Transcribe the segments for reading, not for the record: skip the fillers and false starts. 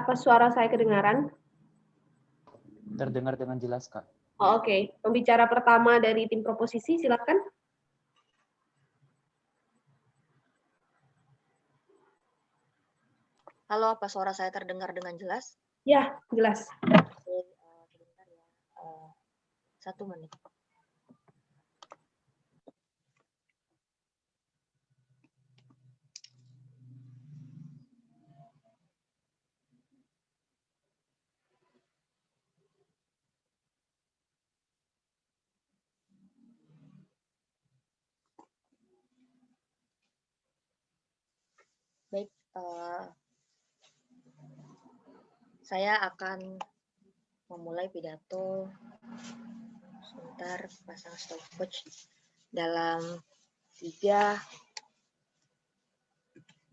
apa suara saya kedengaran? Terdengar dengan jelas, Kak. Oh, oke. Pembicara pertama dari tim proposisi, silakan. Halo, apa suara saya terdengar dengan jelas? Ya, jelas. Oke, sebentar ya. 1 menit. Baik, saya akan memulai pidato. Sebentar, pasang stopwatch dalam 3,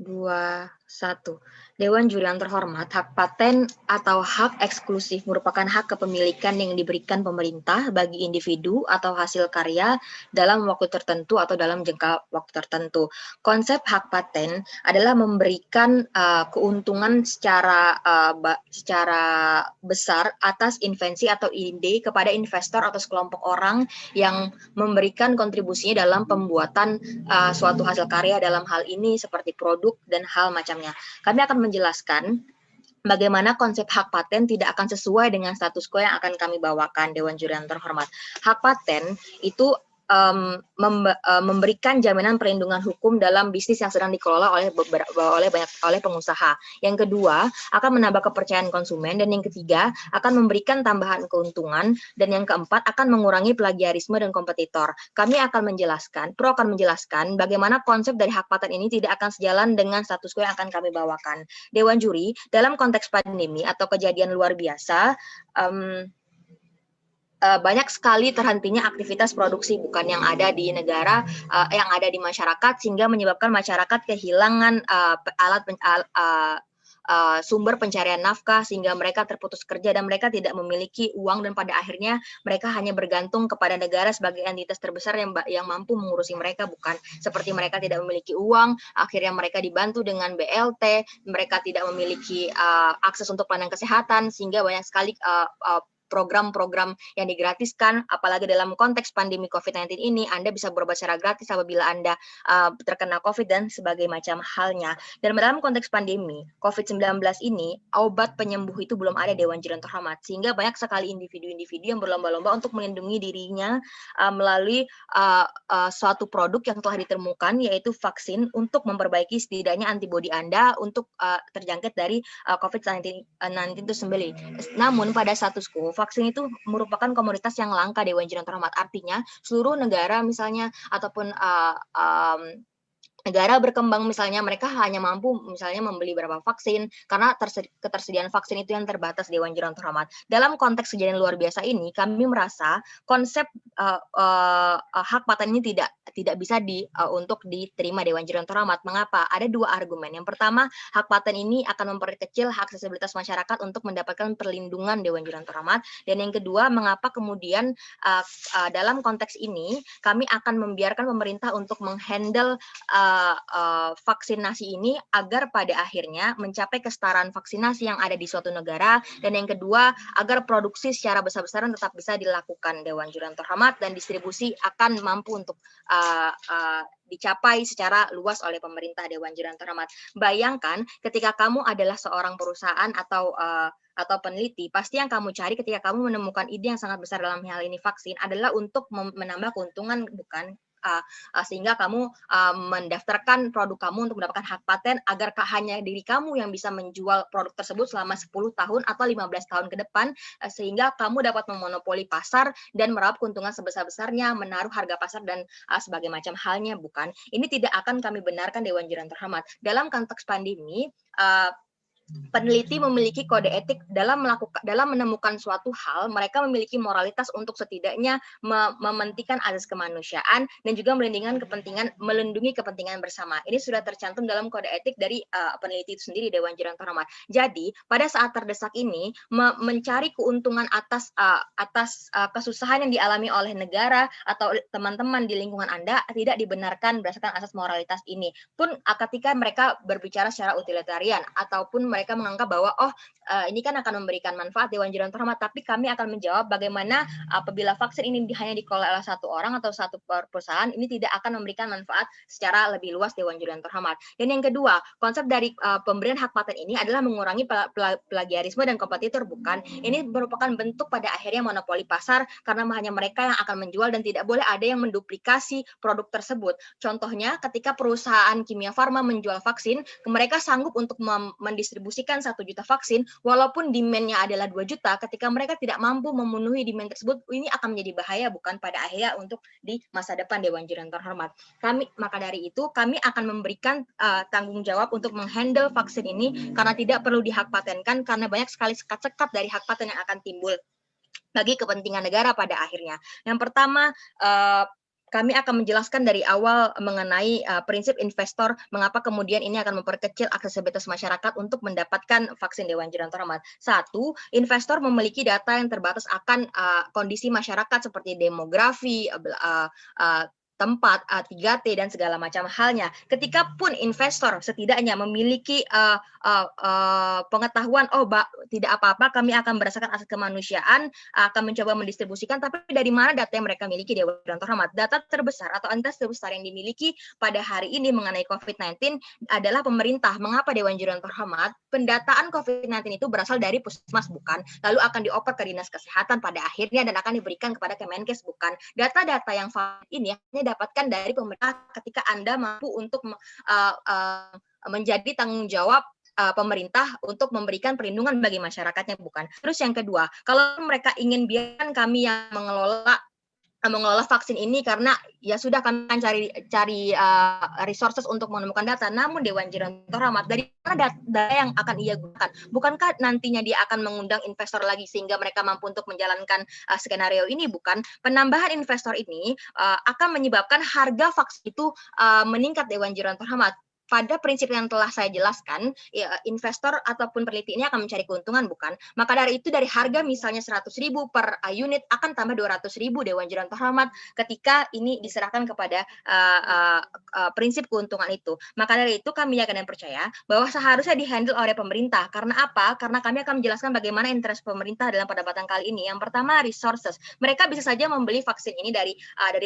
2, 1. Dewan Juri yang terhormat, hak paten atau hak eksklusif merupakan hak kepemilikan yang diberikan pemerintah bagi individu atau hasil karya dalam waktu tertentu atau dalam jangka waktu tertentu. Konsep hak paten adalah memberikan keuntungan secara besar atas invensi atau ide kepada investor atau sekelompok orang yang memberikan kontribusinya dalam pembuatan suatu hasil karya, dalam hal ini seperti produk dan hal macamnya. Kami akan menjelaskan bagaimana konsep hak paten tidak akan sesuai dengan status quo yang akan kami bawakan, Dewan Juri yang terhormat. Hak paten itu memberikan jaminan perlindungan hukum dalam bisnis yang sedang dikelola oleh pengusaha. Yang kedua, akan menambah kepercayaan konsumen, dan yang ketiga, akan memberikan tambahan keuntungan, dan yang keempat, akan mengurangi plagiarisme dan kompetitor. Kami akan menjelaskan bagaimana konsep dari hak paten ini tidak akan sejalan dengan status quo yang akan kami bawakan. Dewan Juri, dalam konteks pandemi atau kejadian luar biasa, banyak sekali terhentinya aktivitas produksi bukan yang ada di negara, yang ada di masyarakat, sehingga menyebabkan masyarakat kehilangan sumber pencarian nafkah, sehingga mereka terputus kerja dan mereka tidak memiliki uang, dan pada akhirnya mereka hanya bergantung kepada negara sebagai entitas terbesar yang mampu mengurusi mereka, bukan seperti mereka tidak memiliki uang, akhirnya mereka dibantu dengan BLT, mereka tidak memiliki akses untuk pelayanan kesehatan, sehingga banyak sekali program-program yang digratiskan, apalagi dalam konteks pandemi COVID-19 ini, Anda bisa berobat secara gratis apabila Anda terkena COVID dan sebagai macam halnya. Dan dalam konteks pandemi COVID-19 ini, obat penyembuh itu belum ada, Dewan Juri yang terhormat, sehingga banyak sekali individu-individu yang berlomba-lomba untuk melindungi dirinya melalui suatu produk yang telah ditemukan, yaitu vaksin untuk memperbaiki setidaknya antibodi Anda untuk terjangkit dari COVID-19 itu sendiri. Namun pada status quo, vaksin itu merupakan komoditas yang langka, Dewan Juri yang terhormat. Artinya seluruh negara misalnya ataupun negara berkembang misalnya, mereka hanya mampu misalnya membeli berapa vaksin karena ketersediaan vaksin itu yang terbatas, Dewan Juri yang terhormat. Dalam konteks kejadian luar biasa ini, kami merasa konsep hak paten ini tidak bisa untuk diterima, Dewan Juri yang terhormat. Mengapa? Ada 2 argumen. Yang pertama, hak paten ini akan memperkecil hak aksesibilitas masyarakat untuk mendapatkan perlindungan, Dewan Juri yang terhormat. Dan yang kedua, mengapa kemudian dalam konteks ini kami akan membiarkan pemerintah untuk menghandle vaksinasi ini agar pada akhirnya mencapai kesetaraan vaksinasi yang ada di suatu negara, dan yang kedua agar produksi secara besar-besaran tetap bisa dilakukan, Dewan Juri yang terhormat, dan distribusi akan mampu untuk dicapai secara luas oleh pemerintah, Dewan Juri yang terhormat. Bayangkan ketika kamu adalah seorang perusahaan atau peneliti, pasti yang kamu cari ketika kamu menemukan ide yang sangat besar dalam hal ini vaksin adalah untuk menambah keuntungan, bukan? Sehingga kamu mendaftarkan produk kamu untuk mendapatkan hak paten agar hanya diri kamu yang bisa menjual produk tersebut selama 10 tahun atau 15 tahun ke depan, sehingga kamu dapat memonopoli pasar dan meraup keuntungan sebesar-besarnya, menaruh harga pasar dan sebagai macam halnya, bukan? Ini tidak akan kami benarkan, Dewan Juri yang terhormat. Dalam konteks pandemi, peneliti memiliki kode etik dalam menemukan suatu hal. Mereka memiliki moralitas untuk setidaknya mementingkan asas kemanusiaan dan juga melindungi kepentingan bersama. Ini sudah tercantum dalam kode etik dari peneliti itu sendiri, Dewan Juri yang terhormat. Jadi pada saat terdesak ini, mencari keuntungan atas kesusahan yang dialami oleh negara atau teman-teman di lingkungan Anda tidak dibenarkan berdasarkan asas moralitas ini. Pun ketika mereka berbicara secara utilitarian ataupun mereka menganggap bahwa ini kan akan memberikan manfaat Dewan Jurnal Terhormat, tapi kami akan menjawab bagaimana apabila vaksin ini hanya dikelola oleh satu orang atau satu perusahaan, ini tidak akan memberikan manfaat secara lebih luas Dewan Jurnal Terhormat. Dan yang kedua, konsep dari pemberian hak paten ini adalah mengurangi plagiarisme dan kompetitor, bukan. Ini merupakan bentuk pada akhirnya monopoli pasar karena hanya mereka yang akan menjual dan tidak boleh ada yang menduplikasi produk tersebut. Contohnya ketika perusahaan Kimia Farma menjual vaksin, mereka sanggup untuk mendistribusikan 1 juta vaksin walaupun demand-nya adalah 2 juta, ketika mereka tidak mampu memenuhi demand tersebut, ini akan menjadi bahaya bukan pada akhirnya untuk di masa depan Dewan Jurnal Terhormat. Maka dari itu kami akan memberikan tanggung jawab untuk menghandle vaksin ini karena tidak perlu dihak patenkan karena banyak sekali sekat-sekat dari hak paten yang akan timbul bagi kepentingan negara pada akhirnya. Yang pertama, kami akan menjelaskan dari awal mengenai prinsip investor, mengapa kemudian ini akan memperkecil aksesibilitas masyarakat untuk mendapatkan vaksin Dewan Jurnal Terhormat. 1, investor memiliki data yang terbatas akan kondisi masyarakat seperti demografi, tempat, 3T, dan segala macam halnya. Ketika pun investor setidaknya memiliki pengetahuan, tidak apa-apa, kami akan berdasarkan asas kemanusiaan, akan mencoba mendistribusikan, tapi dari mana data yang mereka miliki Dewan Jurnal Terhormat? Data terbesar atau entitas terbesar yang dimiliki pada hari ini mengenai COVID-19 adalah pemerintah. Mengapa Dewan Jurnal Terhormat? Pendataan COVID-19 itu berasal dari Puskesmas, bukan? Lalu akan dioper ke Dinas Kesehatan pada akhirnya dan akan diberikan kepada Kemenkes, bukan? Data-data yang valid ini hanya dapatkan dari pemerintah ketika Anda mampu untuk menjadi tanggung jawab pemerintah untuk memberikan perlindungan bagi masyarakatnya, bukan. Terus yang kedua, kalau mereka ingin biarkan kami yang mengelola vaksin ini karena ya sudah kami akan cari resources untuk menemukan data. Namun Dewan Jurnal Terhormat, dari mana data yang akan ia gunakan? Bukankah nantinya dia akan mengundang investor lagi sehingga mereka mampu untuk menjalankan skenario ini? Bukan. Penambahan investor ini akan menyebabkan harga vaksin itu meningkat Dewan Jurnal Terhormat. Pada prinsip yang telah saya jelaskan, ya, investor ataupun peneliti ini akan mencari keuntungan, bukan? Maka dari itu dari harga misalnya 100.000 per unit akan tambah 200.000 Dewan Jurnal Terhormat ketika ini diserahkan kepada prinsip keuntungan itu. Maka dari itu kami yakin dan percaya bahwa seharusnya dihandle oleh pemerintah. Karena apa? Karena kami akan menjelaskan bagaimana interest pemerintah dalam perdebatan kali ini. Yang pertama, resources. Mereka bisa saja membeli vaksin ini dari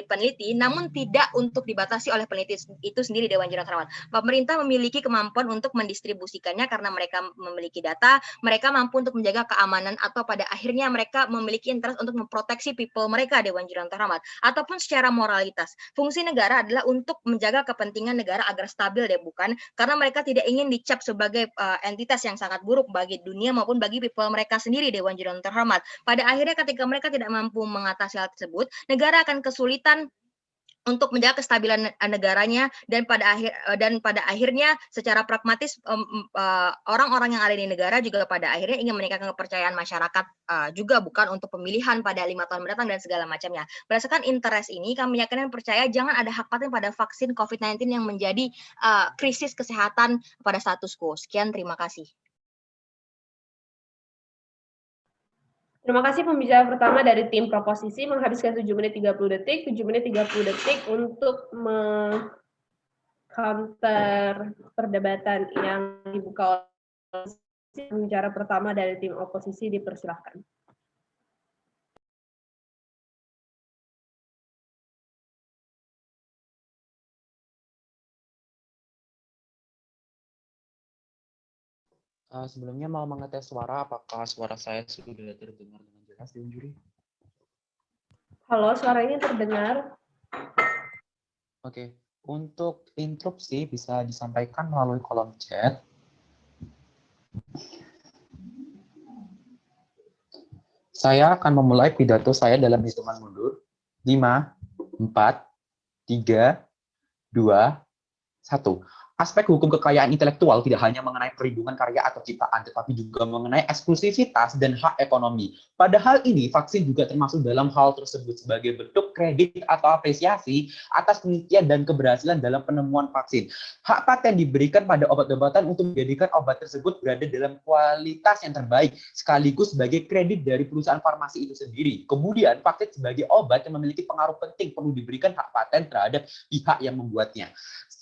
peneliti, namun tidak untuk dibatasi oleh peneliti itu sendiri Dewan Jurnal Terhormat. Pemerintah memiliki kemampuan untuk mendistribusikannya karena mereka memiliki data, mereka mampu untuk menjaga keamanan atau pada akhirnya mereka memiliki interest untuk memproteksi people mereka Dewan Jurnal Terhormat. Ataupun secara moralitas, fungsi negara adalah untuk menjaga kepentingan negara agar stabil, bukan? Karena mereka tidak ingin dicap sebagai entitas yang sangat buruk bagi dunia maupun bagi people mereka sendiri Dewan Jurnal Terhormat. Pada akhirnya ketika mereka tidak mampu mengatasi hal tersebut, negara akan kesulitan untuk menjaga kestabilan negaranya dan pada akhirnya secara pragmatis orang-orang yang ada di negara juga pada akhirnya ingin meningkatkan kepercayaan masyarakat juga, bukan untuk pemilihan pada 5 tahun mendatang dan segala macamnya. Berdasarkan interest ini kami yakin dan percaya jangan ada hak paten pada vaksin COVID-19 yang menjadi krisis kesehatan pada status quo. Sekian, terima kasih. Terima kasih pembicara pertama dari tim proposisi menghabiskan 7 menit 30 detik, 7 menit 30 detik untuk counter perdebatan yang dibuka oleh pembicara pertama dari tim oposisi, dipersilahkan. Sebelumnya mau mengetes suara, apakah suara saya sudah terdengar dengan jelas di juri? Halo, suaranya terdengar. Oke, untuk interupsi bisa disampaikan melalui kolom chat. Saya akan memulai pidato saya dalam hitungan mundur. 5, 4, 3, 2, 1. Aspek hukum kekayaan intelektual tidak hanya mengenai perlindungan karya atau ciptaan, tetapi juga mengenai eksklusivitas dan hak ekonomi. Padahal ini, vaksin juga termasuk dalam hal tersebut sebagai bentuk kredit atau apresiasi atas penelitian dan keberhasilan dalam penemuan vaksin. Hak paten diberikan pada obat-obatan untuk menjadikan obat tersebut berada dalam kualitas yang terbaik, sekaligus sebagai kredit dari perusahaan farmasi itu sendiri. Kemudian, vaksin sebagai obat yang memiliki pengaruh penting perlu diberikan hak paten terhadap pihak yang membuatnya.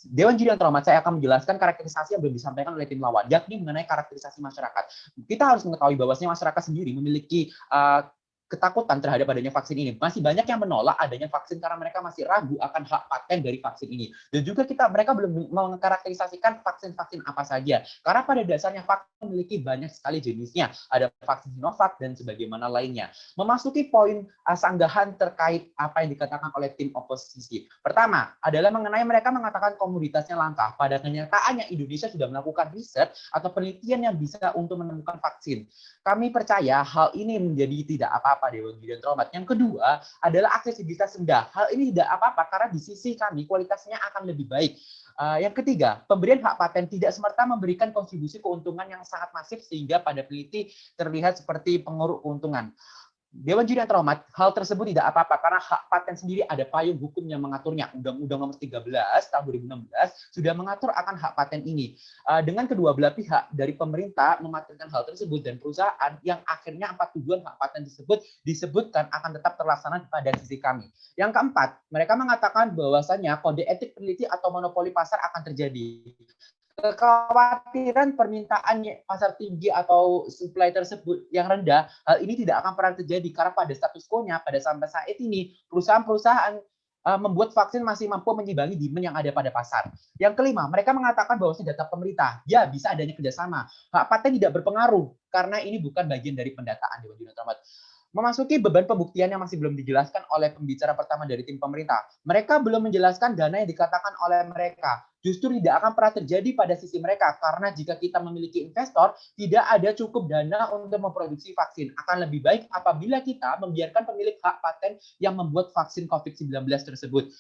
Dewan Juri yang terhormat, saya akan menjelaskan karakterisasi yang belum disampaikan oleh tim lawan, yakni mengenai karakterisasi masyarakat. Kita harus mengetahui bahwasanya masyarakat sendiri memiliki ketakutan terhadap adanya vaksin ini. Masih banyak yang menolak adanya vaksin karena mereka masih ragu akan hak paten dari vaksin ini. Dan juga mereka belum mengkarakterisasikan vaksin-vaksin apa saja. Karena pada dasarnya vaksin memiliki banyak sekali jenisnya. Ada vaksin Sinovac dan sebagaimana lainnya. Memasuki poin sanggahan terkait apa yang dikatakan oleh tim oposisi. Pertama adalah mengenai mereka mengatakan komoditasnya langka. Pada kenyataannya Indonesia sudah melakukan riset atau penelitian yang bisa untuk menemukan vaksin. Kami percaya hal ini menjadi tidak apa-apa Dewan Juri yang terhormat. Yang kedua adalah aksesibilitas rendah. Hal ini tidak apa-apa karena di sisi kami kualitasnya akan lebih baik. Yang ketiga, pemberian hak paten tidak semerta memberikan kontribusi keuntungan yang sangat masif sehingga pada peneliti terlihat seperti penguruk keuntungan. Dewan Juri yang terhormat, hal tersebut tidak apa-apa karena hak paten sendiri ada payung hukum yang mengaturnya. Undang-Undang Nomor 13 Tahun 2016 sudah mengatur akan hak paten ini. Dengan kedua belah pihak dari pemerintah mematenkan hal tersebut dan perusahaan yang akhirnya 4 tujuan hak paten tersebut disebutkan akan tetap terlaksana pada sisi kami. Yang keempat, mereka mengatakan bahwasanya kode etik peneliti atau monopoli pasar akan terjadi. Kekhawatiran permintaan pasar tinggi atau supply tersebut yang rendah, hal ini tidak akan pernah terjadi karena pada status quo-nya pada sampai saat ini perusahaan-perusahaan membuat vaksin masih mampu menyimbangi demand yang ada pada pasar. Yang kelima, mereka mengatakan bahwa data pemerintah, ya bisa adanya kerjasama. Hak paten tidak berpengaruh karena ini bukan bagian dari pendataan Dewan Juri yang terhormat. Memasuki beban pembuktian yang masih belum dijelaskan oleh pembicara pertama dari tim pemerintah. Mereka belum menjelaskan dana yang dikatakan oleh mereka. Justru tidak akan pernah terjadi pada sisi mereka, karena jika kita memiliki investor, tidak ada cukup dana untuk memproduksi vaksin. Akan lebih baik apabila kita membiarkan pemilik hak paten yang membuat vaksin COVID-19 tersebut.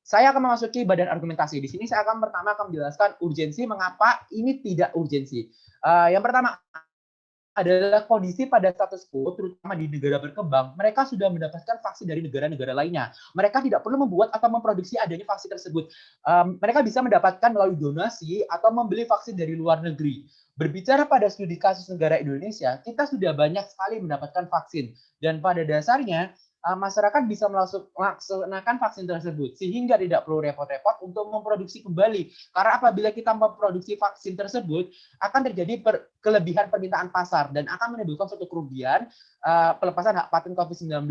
Saya akan memasuki badan argumentasi. Di sini saya akan menjelaskan urgensi mengapa ini tidak urgensi. Yang pertama adalah kondisi pada status quo, terutama di negara berkembang, mereka sudah mendapatkan vaksin dari negara-negara lainnya. Mereka tidak perlu membuat atau memproduksi adanya vaksin tersebut. Mereka bisa mendapatkan melalui donasi atau membeli vaksin dari luar negeri. Berbicara pada studi kasus negara Indonesia, kita sudah banyak sekali mendapatkan vaksin. Dan pada dasarnya, masyarakat bisa melaksanakan vaksin tersebut sehingga tidak perlu repot-repot untuk memproduksi kembali. Karena apabila kita memproduksi vaksin tersebut akan terjadi kelebihan permintaan pasar dan akan menimbulkan suatu kerugian pelepasan hak paten COVID-19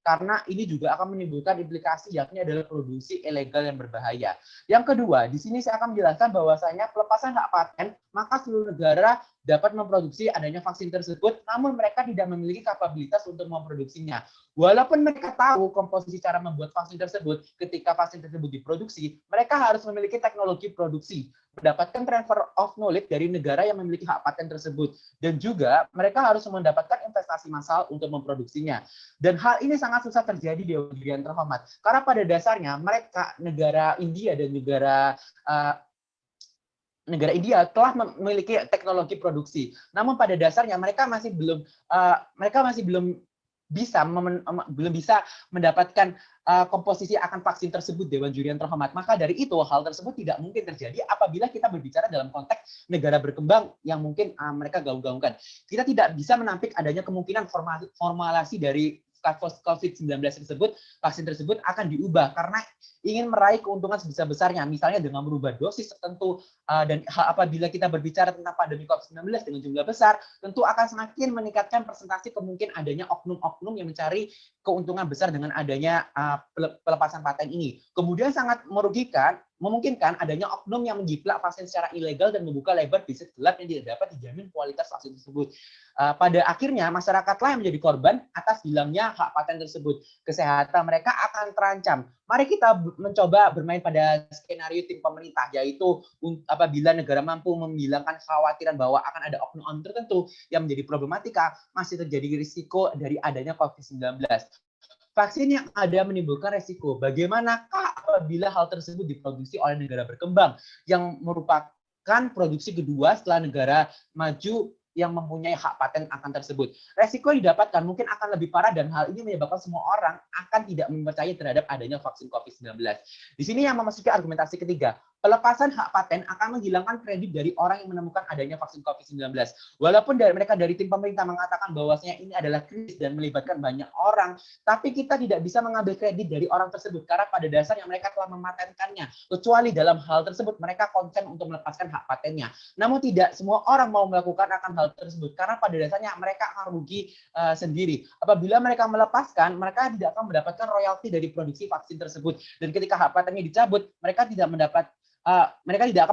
karena ini juga akan menimbulkan implikasi yakni adalah produksi ilegal yang berbahaya. Yang kedua, di sini saya akan menjelaskan bahwasanya pelepasan hak paten maka seluruh negara dapat memproduksi adanya vaksin tersebut, namun mereka tidak memiliki kapabilitas untuk memproduksinya. Walaupun mereka tahu komposisi cara membuat vaksin tersebut, ketika vaksin tersebut diproduksi, mereka harus memiliki teknologi produksi, mendapatkan transfer of knowledge dari negara yang memiliki hak paten tersebut, dan juga mereka harus mendapatkan investasi massal untuk memproduksinya. Dan hal ini sangat susah terjadi di Dewan yang terhormat, karena pada dasarnya mereka, negara India dan negara India telah memiliki teknologi produksi. Namun pada dasarnya mereka masih belum bisa mendapatkan komposisi akan vaksin tersebut Dewan Juri yang terhormat. Maka dari itu hal tersebut tidak mungkin terjadi apabila kita berbicara dalam konteks negara berkembang yang mungkin mereka gaung-gaungkan. Kita tidak bisa menampik adanya kemungkinan formulasi dari COVID-19 tersebut, vaksin tersebut akan diubah karena ingin meraih keuntungan sebesar-besarnya, misalnya dengan merubah dosis tertentu, dan apabila kita berbicara tentang pandemi COVID-19 dengan jumlah besar, tentu akan semakin meningkatkan persentase kemungkinan adanya oknum-oknum yang mencari keuntungan besar dengan adanya pelepasan paten ini. Kemudian sangat memungkinkan adanya oknum yang menjiplak vaksin secara ilegal dan membuka lebar bisnis gelap yang tidak dapat dijamin kualitas vaksin tersebut. Pada akhirnya masyarakatlah yang menjadi korban atas hilangnya hak paten tersebut. Kesehatan mereka akan terancam. Mari kita mencoba bermain pada skenario tim pemerintah, yaitu apabila negara mampu menghilangkan kekhawatiran bahwa akan ada oknum tertentu yang menjadi problematika, masih terjadi risiko dari adanya COVID-19. Vaksin yang ada menimbulkan resiko. Bagaimanakah apabila hal tersebut diproduksi oleh negara berkembang yang merupakan produksi kedua setelah negara maju yang mempunyai hak paten akan tersebut. Resiko didapatkan mungkin akan lebih parah dan hal ini menyebabkan semua orang akan tidak mempercayai terhadap adanya vaksin COVID-19. Di sini yang memasuki argumentasi ketiga, Pelepasan hak paten akan menghilangkan kredit dari orang yang menemukan adanya vaksin COVID-19. Walaupun mereka dari tim pemerintah mengatakan bahwasanya ini adalah krisis dan melibatkan banyak orang, tapi kita tidak bisa mengambil kredit dari orang tersebut karena pada dasarnya mereka telah mematenkannya. Kecuali dalam hal tersebut mereka konsen untuk melepaskan hak patennya. Namun tidak semua orang mau melakukan akan hal tersebut karena pada dasarnya mereka akan rugi sendiri. Apabila mereka melepaskan, mereka tidak akan mendapatkan royalti dari produksi vaksin tersebut. Dan ketika hak patennya dicabut, mereka tidak akan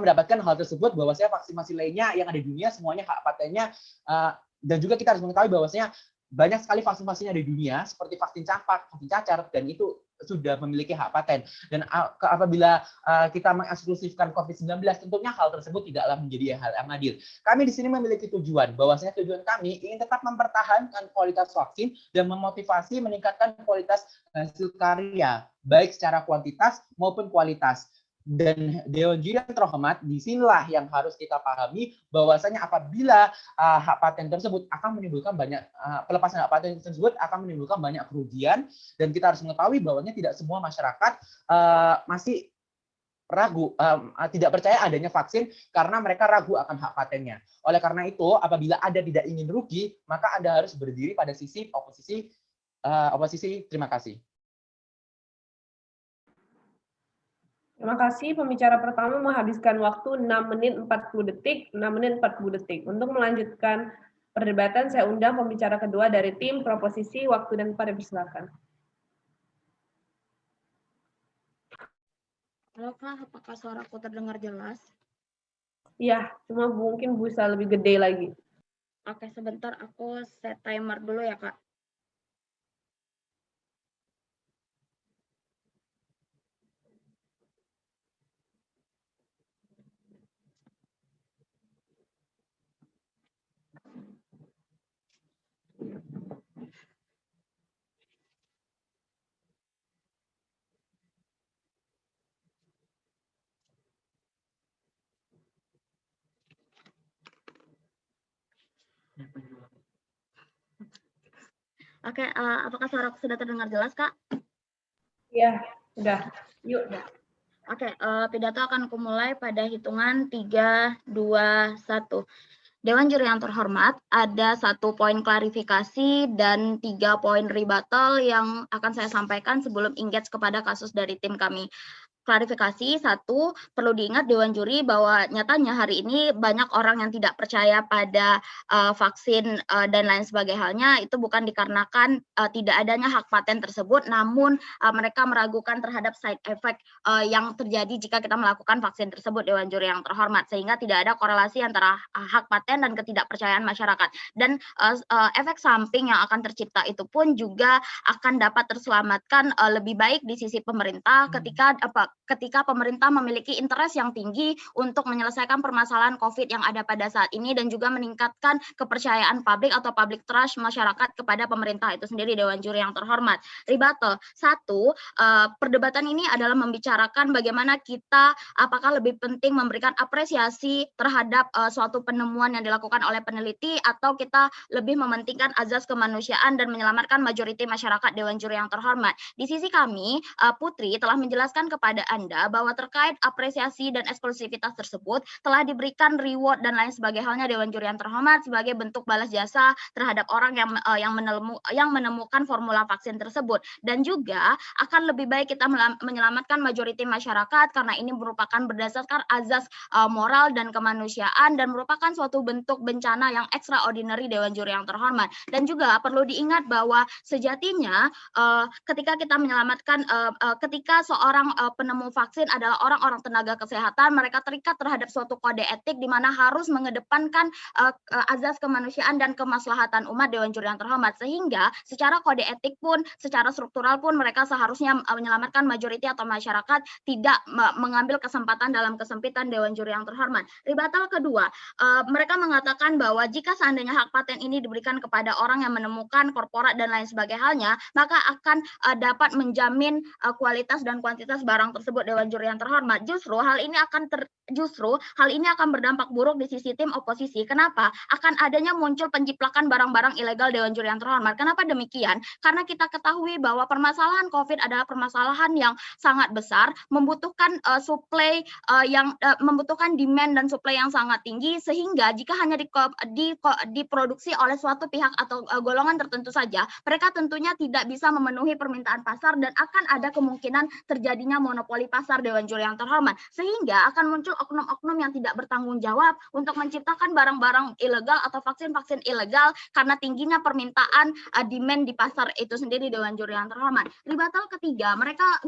mendapatkan hal tersebut, bahwasanya vaksin lainnya yang ada di dunia semuanya hak patennya, dan juga kita harus mengetahui bahwasanya banyak sekali vaksin-vaksin yang ada di dunia seperti vaksin campak, vaksin cacar, dan itu sudah memiliki hak paten. Dan apabila kita mengeksklusifkan COVID-19, tentunya hal tersebut tidaklah menjadi hal yang adil. Kami di sini memiliki tujuan, bahwasanya tujuan kami ingin tetap mempertahankan kualitas vaksin dan memotivasi meningkatkan kualitas hasil karya, baik secara kuantitas maupun kualitas. Dan Dewan Juri yang terhormat, disinilah yang harus kita pahami bahwasanya apabila hak paten tersebut akan menimbulkan banyak pelepasan hak paten tersebut akan menimbulkan banyak kerugian, dan kita harus mengetahui bahwasanya tidak semua masyarakat masih ragu, tidak percaya adanya vaksin karena mereka ragu akan hak patennya. Oleh karena itu, apabila Anda tidak ingin rugi, maka Anda harus berdiri pada sisi oposisi. Terima kasih. Terima kasih. Pembicara pertama menghabiskan waktu 6 menit 40 detik, 6 menit 40 detik. Untuk melanjutkan perdebatan, saya undang pembicara kedua dari tim proposisi. Waktu dan tempat dipersilakan. Halo Kak, apakah suaraku terdengar jelas? Iya, cuma mungkin bisa lebih gede lagi. Oke, sebentar aku set timer dulu ya Kak. Oke, apakah suaraku sudah terdengar jelas Kak? Iya, sudah. Yuk. Oke, pidato akan kumulai pada hitungan 3, 2, 1. Dewan Juri yang terhormat, ada 1 poin klarifikasi dan 3 poin rebuttal yang akan saya sampaikan sebelum engage kepada kasus dari tim kami. Klarifikasi, 1, perlu diingat Dewan Juri bahwa nyatanya hari ini banyak orang yang tidak percaya pada vaksin dan lain sebagainya, itu bukan dikarenakan tidak adanya hak paten tersebut, namun mereka meragukan terhadap side effect yang terjadi jika kita melakukan vaksin tersebut, Dewan Juri yang terhormat, sehingga tidak ada korelasi antara hak paten dan ketidakpercayaan masyarakat. Dan efek samping yang akan tercipta itu pun juga akan dapat terselamatkan lebih baik di sisi pemerintah ketika pemerintah memiliki interest yang tinggi untuk menyelesaikan permasalahan COVID yang ada pada saat ini dan juga meningkatkan kepercayaan publik atau public trust masyarakat kepada pemerintah itu sendiri, Dewan Juri yang terhormat. Rebuttal, 1, perdebatan ini adalah membicarakan bagaimana kita apakah lebih penting memberikan apresiasi terhadap suatu penemuan yang dilakukan oleh peneliti atau kita lebih mementingkan azas kemanusiaan dan menyelamatkan majoriti masyarakat, Dewan Juri yang terhormat. Di sisi kami, Putri telah menjelaskan kepada Anda bahwa terkait apresiasi dan eksklusivitas tersebut telah diberikan reward dan lain sebagainya, Dewan Juri yang terhormat, sebagai bentuk balas jasa terhadap orang yang menemukan formula vaksin tersebut, dan juga akan lebih baik kita menyelamatkan majoriti masyarakat karena ini merupakan berdasarkan azas moral dan kemanusiaan dan merupakan suatu bentuk bencana yang extraordinary, Dewan Juri yang terhormat. Dan juga perlu diingat bahwa sejatinya ketika kita menyelamatkan ketika seorang penemu vaksin adalah orang-orang tenaga kesehatan, mereka terikat terhadap suatu kode etik di mana harus mengedepankan azas kemanusiaan dan kemaslahatan umat, Dewan Juri yang terhormat, sehingga secara kode etik pun, secara struktural pun mereka seharusnya menyelamatkan majoriti atau masyarakat, tidak mengambil kesempatan dalam kesempitan, Dewan Juri yang terhormat. Rebuttal kedua, mereka mengatakan bahwa jika seandainya hak paten ini diberikan kepada orang yang menemukan korporat dan lain sebagainya, maka akan dapat menjamin kualitas dan kuantitas barang tersebut Dewan Juri yang terhormat, justru hal ini akan berdampak buruk di sisi tim oposisi. Kenapa? Akan adanya muncul penjiplakan barang-barang ilegal Dewan Juri yang terhormat. Kenapa demikian? Karena kita ketahui bahwa permasalahan COVID adalah permasalahan yang sangat besar, membutuhkan membutuhkan demand dan supply yang sangat tinggi, sehingga jika hanya diproduksi oleh suatu pihak atau golongan tertentu saja, mereka tentunya tidak bisa memenuhi permintaan pasar dan akan ada kemungkinan terjadinya monopoli pasar Dewan Juri yang terhormat, sehingga akan muncul oknum-oknum yang tidak bertanggung jawab untuk menciptakan barang-barang ilegal atau vaksin-vaksin ilegal karena tingginya permintaan demand di pasar itu sendiri Dewan Juri yang terhormat. Ribatal ketiga,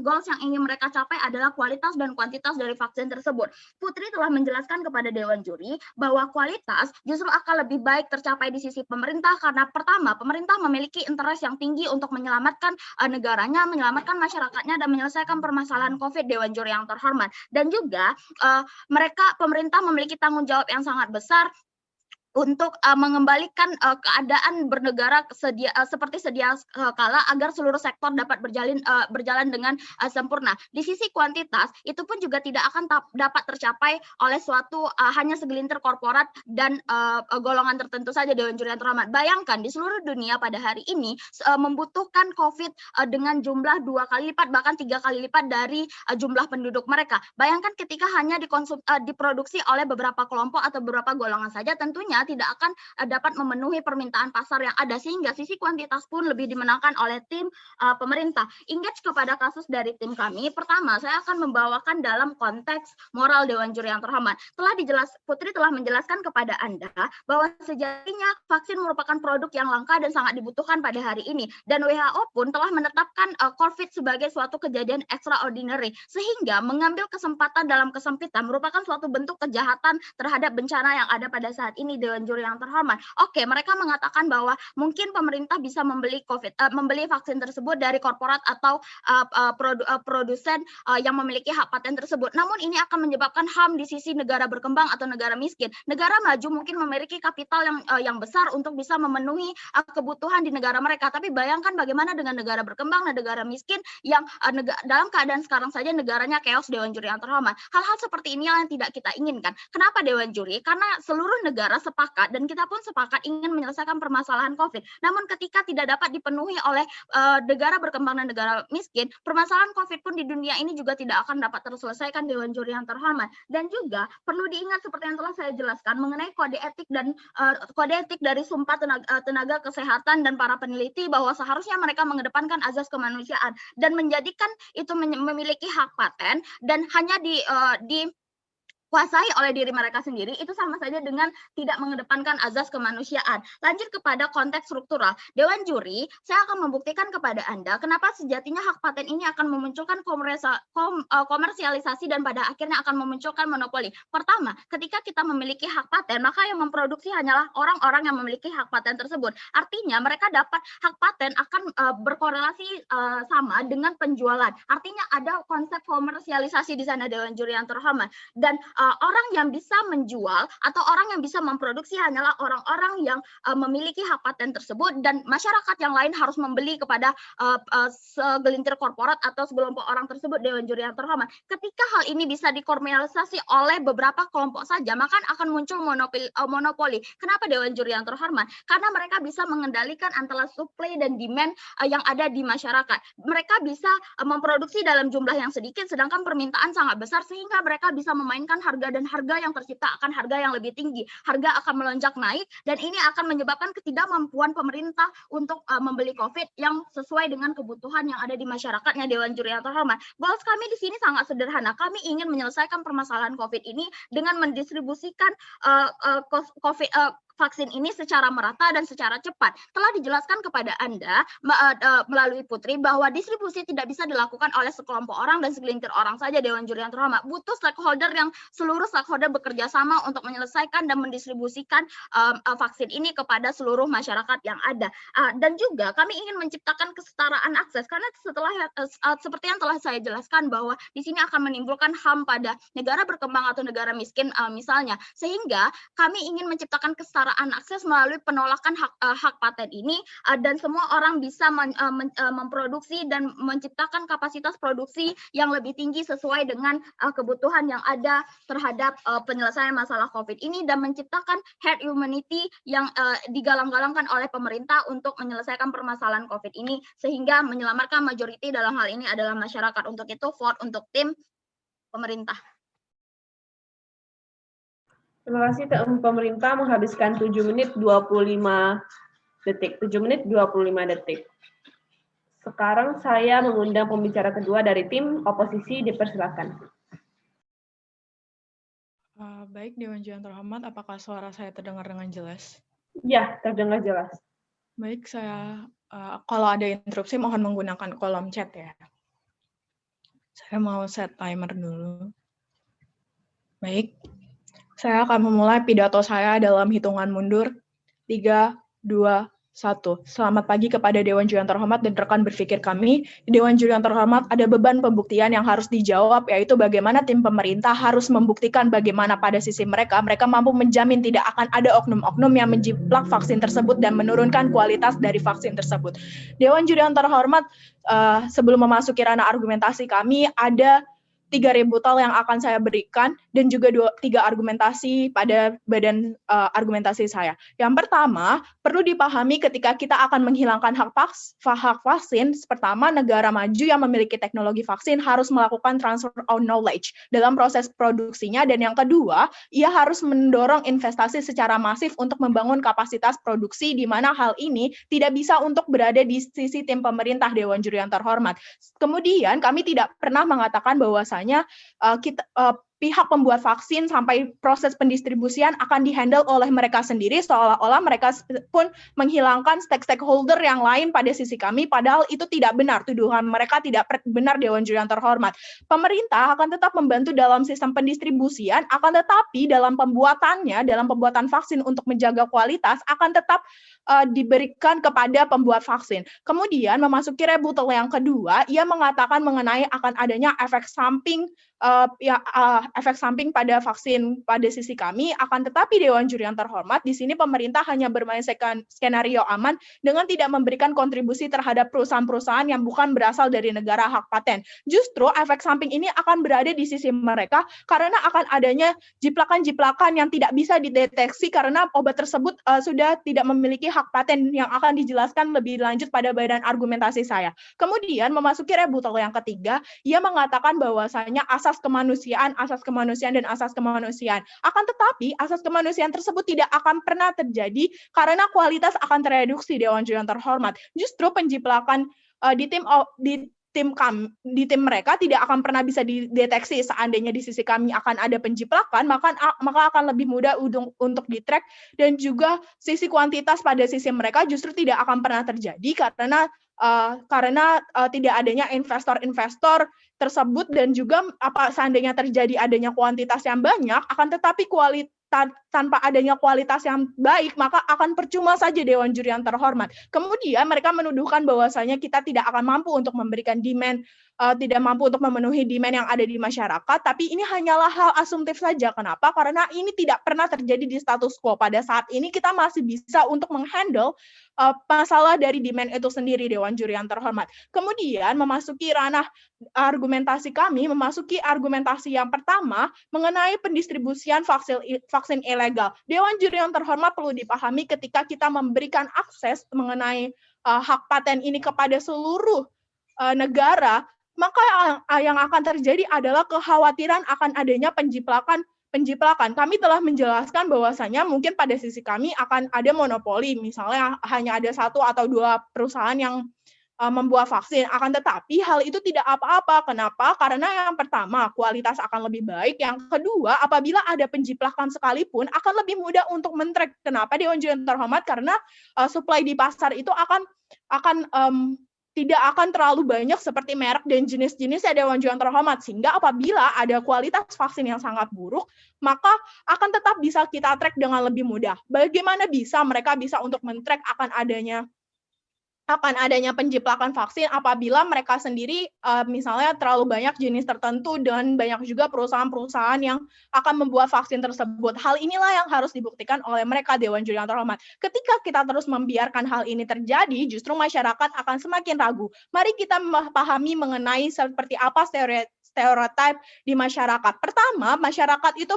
goals yang ingin mereka capai adalah kualitas dan kuantitas dari vaksin tersebut. Putri telah menjelaskan kepada Dewan Juri bahwa kualitas justru akan lebih baik tercapai di sisi pemerintah karena pertama, pemerintah memiliki interest yang tinggi untuk menyelamatkan negaranya, menyelamatkan masyarakatnya dan menyelesaikan permasalahan COVID Dewan Juri yang terhormat. Dan juga pemerintah memiliki tanggung jawab yang sangat besar untuk mengembalikan keadaan bernegara seperti sedia kala agar seluruh sektor dapat berjalan dengan sempurna. Di sisi kuantitas, itu pun juga tidak akan dapat tercapai oleh hanya segelintir korporat dan golongan tertentu saja Dewan Juri yang terhormat. Bayangkan di seluruh dunia pada hari ini membutuhkan COVID dengan jumlah 2 kali lipat bahkan 3 kali lipat dari jumlah penduduk mereka. Bayangkan ketika hanya diproduksi oleh beberapa kelompok atau beberapa golongan saja, tentunya tidak akan dapat memenuhi permintaan pasar yang ada, sehingga sisi kuantitas pun lebih dimenangkan oleh tim pemerintah. Engage kepada kasus dari tim kami, pertama saya akan membawakan dalam konteks moral Dewan Juri yang terhormat. Putri telah menjelaskan kepada Anda bahwa sejatinya vaksin merupakan produk yang langka dan sangat dibutuhkan pada hari ini, dan WHO pun telah menetapkan COVID sebagai suatu kejadian extraordinary, sehingga mengambil kesempatan dalam kesempitan merupakan suatu bentuk kejahatan terhadap bencana yang ada pada saat ini Dewan Juri yang terhormat. Oke, mereka mengatakan bahwa mungkin pemerintah bisa membeli vaksin tersebut dari korporat atau produsen yang memiliki hak paten tersebut. Namun ini akan menyebabkan HAM di sisi negara berkembang atau negara miskin. Negara maju mungkin memiliki kapital yang besar untuk bisa memenuhi kebutuhan di negara mereka. Tapi bayangkan bagaimana dengan negara berkembang dan negara miskin yang dalam keadaan sekarang saja negaranya chaos Dewan Juri yang terhormat. Hal-hal seperti ini yang tidak kita inginkan. Kenapa Dewan Juri? Karena seluruh negara sepakat dan kita pun sepakat ingin menyelesaikan permasalahan COVID. Namun ketika tidak dapat dipenuhi oleh negara berkembang dan negara miskin, permasalahan COVID pun di dunia ini juga tidak akan dapat terselesaikan Dewan Juri yang terhormat. Dan juga perlu diingat seperti yang telah saya jelaskan mengenai kode etik dari sumpah tenaga kesehatan dan para peneliti bahwa seharusnya mereka mengedepankan azas kemanusiaan dan menjadikan itu memiliki hak paten dan hanya dikuasai oleh diri mereka sendiri, itu sama saja dengan tidak mengedepankan azas kemanusiaan. Lanjut kepada konteks struktural. Dewan Juri, saya akan membuktikan kepada Anda kenapa sejatinya hak paten ini akan memunculkan komersialisasi dan pada akhirnya akan memunculkan monopoli. Pertama, ketika kita memiliki hak paten, maka yang memproduksi hanyalah orang-orang yang memiliki hak paten tersebut. Artinya mereka dapat hak paten akan berkorelasi sama dengan penjualan. Artinya ada konsep komersialisasi di sana Dewan Juri yang terhormat. Dan orang yang bisa menjual atau orang yang bisa memproduksi hanyalah orang-orang yang memiliki hak paten tersebut, dan masyarakat yang lain harus membeli kepada segelintir korporat atau segelompok orang tersebut Dewan Juri yang terhormat. Ketika hal ini bisa dikomersialisasi oleh beberapa kelompok saja, maka akan muncul monopoli. Kenapa Dewan Juri yang terhormat? Karena mereka bisa mengendalikan antara supply dan demand yang ada di masyarakat. Mereka bisa memproduksi dalam jumlah yang sedikit sedangkan permintaan sangat besar, sehingga mereka bisa memainkan harga, dan harga yang tercipta akan harga yang lebih tinggi. Harga akan melonjak naik dan ini akan menyebabkan ketidakmampuan pemerintah untuk membeli COVID yang sesuai dengan kebutuhan yang ada di masyarakatnya Dewan Juri yang terhormat. Goals kami di sini sangat sederhana. Kami ingin menyelesaikan permasalahan COVID ini dengan mendistribusikan vaksin ini secara merata dan secara cepat. Telah dijelaskan kepada Anda melalui Putri bahwa distribusi tidak bisa dilakukan oleh sekelompok orang dan segelintir orang saja Dewan Juri yang terhormat. Butuh seluruh stakeholder bekerja sama untuk menyelesaikan dan mendistribusikan vaksin ini kepada seluruh masyarakat yang ada. Dan juga kami ingin menciptakan kesetaraan akses, karena seperti yang telah saya jelaskan bahwa di sini akan menimbulkan HAM pada negara berkembang atau negara miskin misalnya. Sehingga kami ingin menciptakan kesetaraan kesetaraan akses melalui penolakan hak paten ini, dan semua orang bisa memproduksi dan menciptakan kapasitas produksi yang lebih tinggi sesuai dengan kebutuhan yang ada terhadap penyelesaian masalah COVID ini, dan menciptakan herd immunity yang digalang-galangkan oleh pemerintah untuk menyelesaikan permasalahan COVID ini, sehingga menyelamatkan majority dalam hal ini adalah masyarakat. Untuk itu vote untuk tim pemerintah. Terima kasih. Pemerintah menghabiskan 7 menit 25 detik. 7 menit 25 detik. Sekarang saya mengundang pembicara kedua dari tim oposisi, dipersilakan. Baik, Dewan Jurian terhormat, apakah suara saya terdengar dengan jelas? Ya, terdengar jelas. Baik, saya kalau ada interupsi mohon menggunakan kolom chat ya. Saya mau set timer dulu. Baik. Saya akan memulai pidato saya dalam hitungan mundur. 3, 2, 1. Selamat pagi kepada Dewan Jurian terhormat dan rekan berpikir kami. Di Dewan Jurian terhormat ada beban pembuktian yang harus dijawab, yaitu bagaimana tim pemerintah harus membuktikan bagaimana pada sisi mereka mampu menjamin tidak akan ada oknum-oknum yang menjiplak vaksin tersebut dan menurunkan kualitas dari vaksin tersebut. Dewan Jurian terhormat, sebelum memasuki ranah argumentasi kami, ada 3 rebuttal yang akan saya berikan dan juga 3 argumentasi pada badan argumentasi saya. Yang pertama, perlu dipahami ketika kita akan menghilangkan hak vaksin, pertama negara maju yang memiliki teknologi vaksin harus melakukan transfer of knowledge dalam proses produksinya, dan yang kedua, ia harus mendorong investasi secara masif untuk membangun kapasitas produksi, di mana hal ini tidak bisa untuk berada di sisi tim pemerintah, Dewan Jurian terhormat. Kemudian kami tidak pernah mengatakan bahwasanya pihak pembuat vaksin sampai proses pendistribusian akan dihandle oleh mereka sendiri, seolah-olah mereka pun menghilangkan stakeholder yang lain pada sisi kami, padahal itu tidak benar. Tuduhan mereka tidak benar, Dewan Jurian terhormat. Pemerintah akan tetap membantu dalam sistem pendistribusian, akan tetapi dalam pembuatan vaksin untuk menjaga kualitas akan tetap diberikan kepada pembuat vaksin. Kemudian memasuki rebuttal yang kedua, ia mengatakan mengenai akan adanya efek samping efek samping pada vaksin pada sisi kami, akan tetapi Dewan Jurian terhormat, di sini pemerintah hanya bermain skenario aman dengan tidak memberikan kontribusi terhadap perusahaan-perusahaan yang bukan berasal dari negara hak paten. Justru efek samping ini akan berada di sisi mereka karena akan adanya jiplakan-jiplakan yang tidak bisa dideteksi karena obat tersebut sudah tidak memiliki hak paten yang akan dijelaskan lebih lanjut pada badan argumentasi saya. Kemudian memasuki rebuttal yang ketiga, ia mengatakan bahwasanya asas kemanusiaan dan asas kemanusiaan. Akan tetapi asas kemanusiaan tersebut tidak akan pernah terjadi karena kualitas akan tereduksi, Dewan Jurian terhormat. Justru penjiplakan di tim mereka tidak akan pernah bisa dideteksi. Seandainya di sisi kami akan ada penjiplakan, maka akan lebih mudah untuk di-track, dan juga sisi kuantitas pada sisi mereka justru tidak akan pernah terjadi karena tidak adanya investor-investor tersebut, dan juga seandainya terjadi adanya kuantitas yang banyak, akan tetapi tanpa adanya kualitas yang baik, maka akan percuma saja, Dewan Jurian terhormat. Kemudian mereka menuduhkan bahwasanya kita tidak akan mampu untuk memberikan demand, tidak mampu untuk memenuhi demand yang ada di masyarakat, tapi ini hanyalah hal asumtif saja. Kenapa? Karena ini tidak pernah terjadi di status quo. Pada saat ini kita masih bisa untuk menghandle masalah dari demand itu sendiri, Dewan Jurian terhormat. Kemudian memasuki ranah argumentasi kami, memasuki argumentasi yang pertama mengenai pendistribusian vaksin ilegal. Dewan Jurian terhormat, perlu dipahami ketika kita memberikan akses mengenai hak paten ini kepada seluruh negara, maka yang akan terjadi adalah kekhawatiran akan adanya penjiplakan. Kami telah menjelaskan bahwasanya mungkin pada sisi kami akan ada monopoli, misalnya hanya ada 1 atau 2 perusahaan yang membuat vaksin. Akan tetapi hal itu tidak apa-apa. Kenapa? Karena yang pertama, kualitas akan lebih baik. Yang kedua, apabila ada penjiplakan sekalipun, akan lebih mudah untuk men-track. Kenapa, Dewan Jurian terhormat? Karena supply di pasar itu tidak akan terlalu banyak seperti merek dan jenis-jenisnya, Dewan Jurian terhormat. Sehingga apabila ada kualitas vaksin yang sangat buruk, maka akan tetap bisa kita track dengan lebih mudah. Bagaimana bisa mereka bisa untuk men-track akan adanya akan adanya penjiplakan vaksin apabila mereka sendiri misalnya terlalu banyak jenis tertentu dan banyak juga perusahaan-perusahaan yang akan membuat vaksin tersebut. Hal inilah yang harus dibuktikan oleh mereka, Dewan Juri yang terhormat. Ketika kita terus membiarkan hal ini terjadi, justru masyarakat akan semakin ragu. Mari kita memahami mengenai seperti apa stereotip di masyarakat. Pertama, masyarakat itu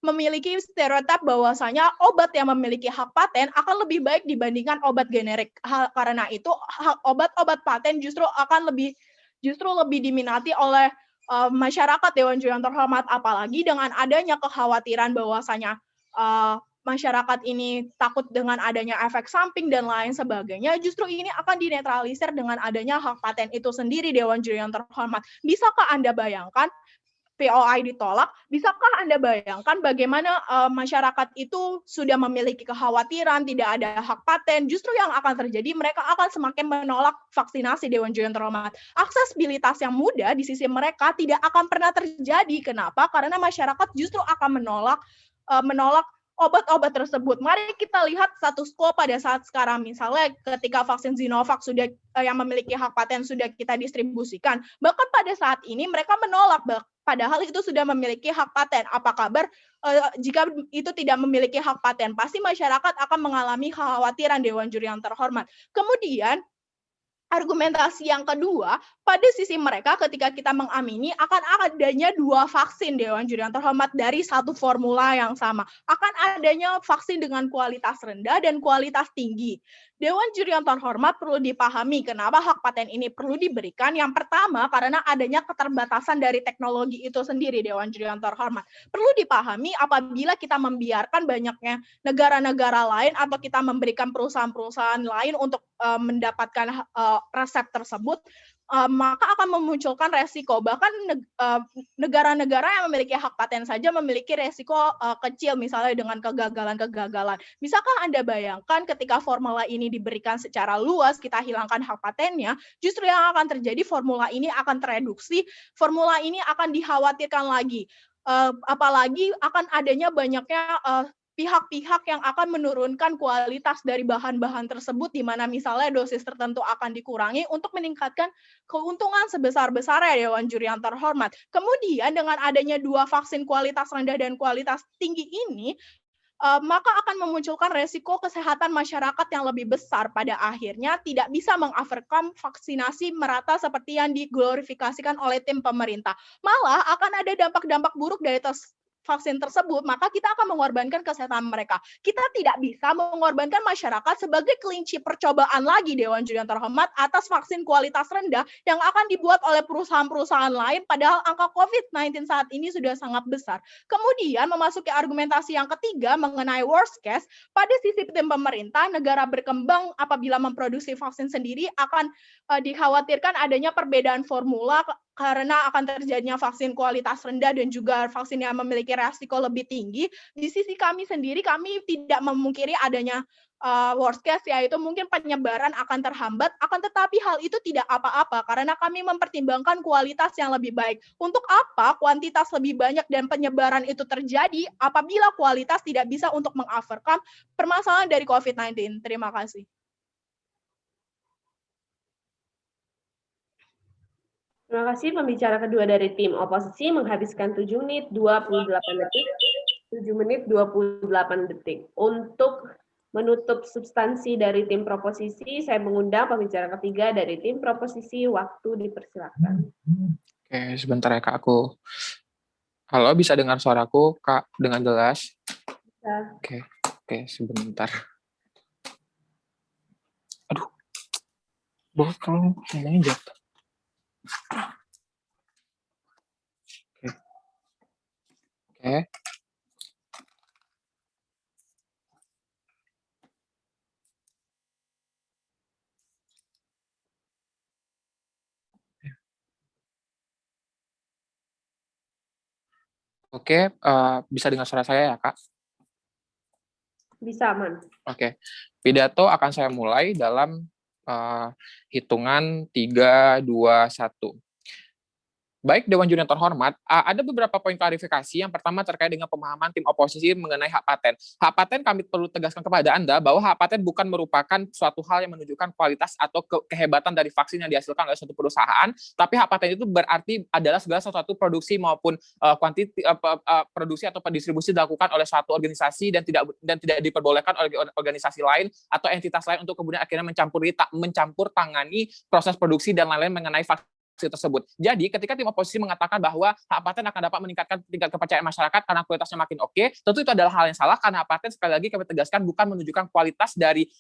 memiliki stereotip bahwasanya obat yang memiliki hak paten akan lebih baik dibandingkan obat generik. Karena itu obat-obat paten justru lebih diminati oleh masyarakat, Dewan Juri yang terhormat, apalagi dengan adanya kekhawatiran bahwasanya masyarakat ini takut dengan adanya efek samping dan lain sebagainya, justru ini akan dinetralisir dengan adanya hak paten itu sendiri, Dewan Juri yang terhormat. Bisakah Anda bayangkan POI ditolak, bisakah Anda bayangkan bagaimana masyarakat itu sudah memiliki kekhawatiran, tidak ada hak paten, justru yang akan terjadi, mereka akan semakin menolak vaksinasi, Dewan Juri yang terhormat. Aksesibilitas yang mudah di sisi mereka tidak akan pernah terjadi. Kenapa? Karena masyarakat justru akan menolak obat-obat tersebut. Mari kita lihat status quo pada saat sekarang. Misalnya ketika vaksin Sinovac sudah yang memiliki hak paten sudah kita distribusikan, bahkan pada saat ini mereka menolak, padahal itu sudah memiliki hak paten. Apa kabar jika itu tidak memiliki hak paten? Pasti masyarakat akan mengalami kekhawatiran, Dewan Juri yang terhormat. Kemudian argumentasi yang kedua, pada sisi mereka ketika kita mengamini akan adanya dua vaksin, Dewan Juri yang terhormat, dari satu formula yang sama. Akan adanya vaksin dengan kualitas rendah dan kualitas tinggi. Dewan Juri yang terhormat perlu dipahami kenapa hak paten ini perlu diberikan. Yang pertama, karena adanya keterbatasan dari teknologi itu sendiri, Dewan Juri yang terhormat. Perlu dipahami apabila kita membiarkan banyaknya negara-negara lain atau kita memberikan perusahaan-perusahaan lain untuk mendapatkan resep tersebut, maka akan memunculkan resiko. Bahkan negara-negara yang memiliki hak paten saja memiliki resiko kecil, misalnya dengan kegagalan-kegagalan. Bisakah Anda bayangkan ketika formula ini diberikan secara luas, kita hilangkan hak patennya, justru yang akan terjadi formula ini akan tereduksi, formula ini akan dikhawatirkan lagi. Apalagi akan adanya banyaknya pihak-pihak yang akan menurunkan kualitas dari bahan-bahan tersebut, di mana misalnya dosis tertentu akan dikurangi untuk meningkatkan keuntungan sebesar-besarnya, Dewan Juri yang terhormat. Kemudian dengan adanya dua vaksin kualitas rendah dan kualitas tinggi ini, maka akan memunculkan resiko kesehatan masyarakat yang lebih besar. Pada akhirnya tidak bisa mengovercome vaksinasi merata seperti yang diglorifikasikan oleh tim pemerintah. Malah akan ada dampak-dampak buruk dari vaksin tersebut, maka kita akan mengorbankan kesehatan mereka. Kita tidak bisa mengorbankan masyarakat sebagai kelinci percobaan lagi, Dewan Juri yang terhormat, atas vaksin kualitas rendah yang akan dibuat oleh perusahaan-perusahaan lain, padahal angka COVID-19 saat ini sudah sangat besar. Kemudian memasuki argumentasi yang ketiga mengenai worst case, pada sisi tim pemerintah, negara berkembang apabila memproduksi vaksin sendiri akan dikhawatirkan adanya perbedaan formula karena akan terjadinya vaksin kualitas rendah dan juga vaksin yang memiliki resiko lebih tinggi. Di sisi kami sendiri, kami tidak memungkiri adanya worst case, yaitu mungkin penyebaran akan terhambat, akan tetapi hal itu tidak apa-apa karena kami mempertimbangkan kualitas yang lebih baik. Untuk apa kuantitas lebih banyak dan penyebaran itu terjadi apabila kualitas tidak bisa untuk mengovercome permasalahan dari COVID-19. Terima kasih. Terima kasih. Pembicara kedua dari tim oposisi menghabiskan 7 menit 28 detik. 7 menit 28 detik. Untuk menutup substansi dari tim proposisi, saya mengundang pembicara ketiga dari tim proposisi. Waktu dipersilakan. Oke, sebentar ya Kak, aku. Halo, bisa dengar suaraku Kak dengan jelas? Bisa. Oke, sebentar. Aduh, bos kamu ngomongnya jatuh. Oke. Oke, bisa dengar suara saya ya, Kak? Bisa, Man. Oke. Pidato akan saya mulai dalam hitungan 3, 2, 1. Baik, Dewan Juri yang terhormat, ada beberapa poin klarifikasi. Yang pertama terkait dengan pemahaman tim oposisi mengenai hak paten. Hak paten kami perlu tegaskan kepada Anda bahwa hak paten bukan merupakan suatu hal yang menunjukkan kualitas atau kehebatan dari vaksin yang dihasilkan oleh suatu perusahaan, tapi hak paten itu berarti adalah segala sesuatu produksi maupun produksi atau pendistribusi dilakukan oleh suatu organisasi dan tidak diperbolehkan oleh organisasi lain atau entitas lain untuk kemudian akhirnya mencampur tangani proses produksi dan lain-lain mengenai vaksin tersebut. Jadi ketika tim oposisi mengatakan bahwa hak paten akan dapat meningkatkan tingkat kepercayaan masyarakat karena kualitasnya makin oke, tentu itu adalah hal yang salah karena hak paten sekali lagi kami tegaskan bukan menunjukkan kualitas dari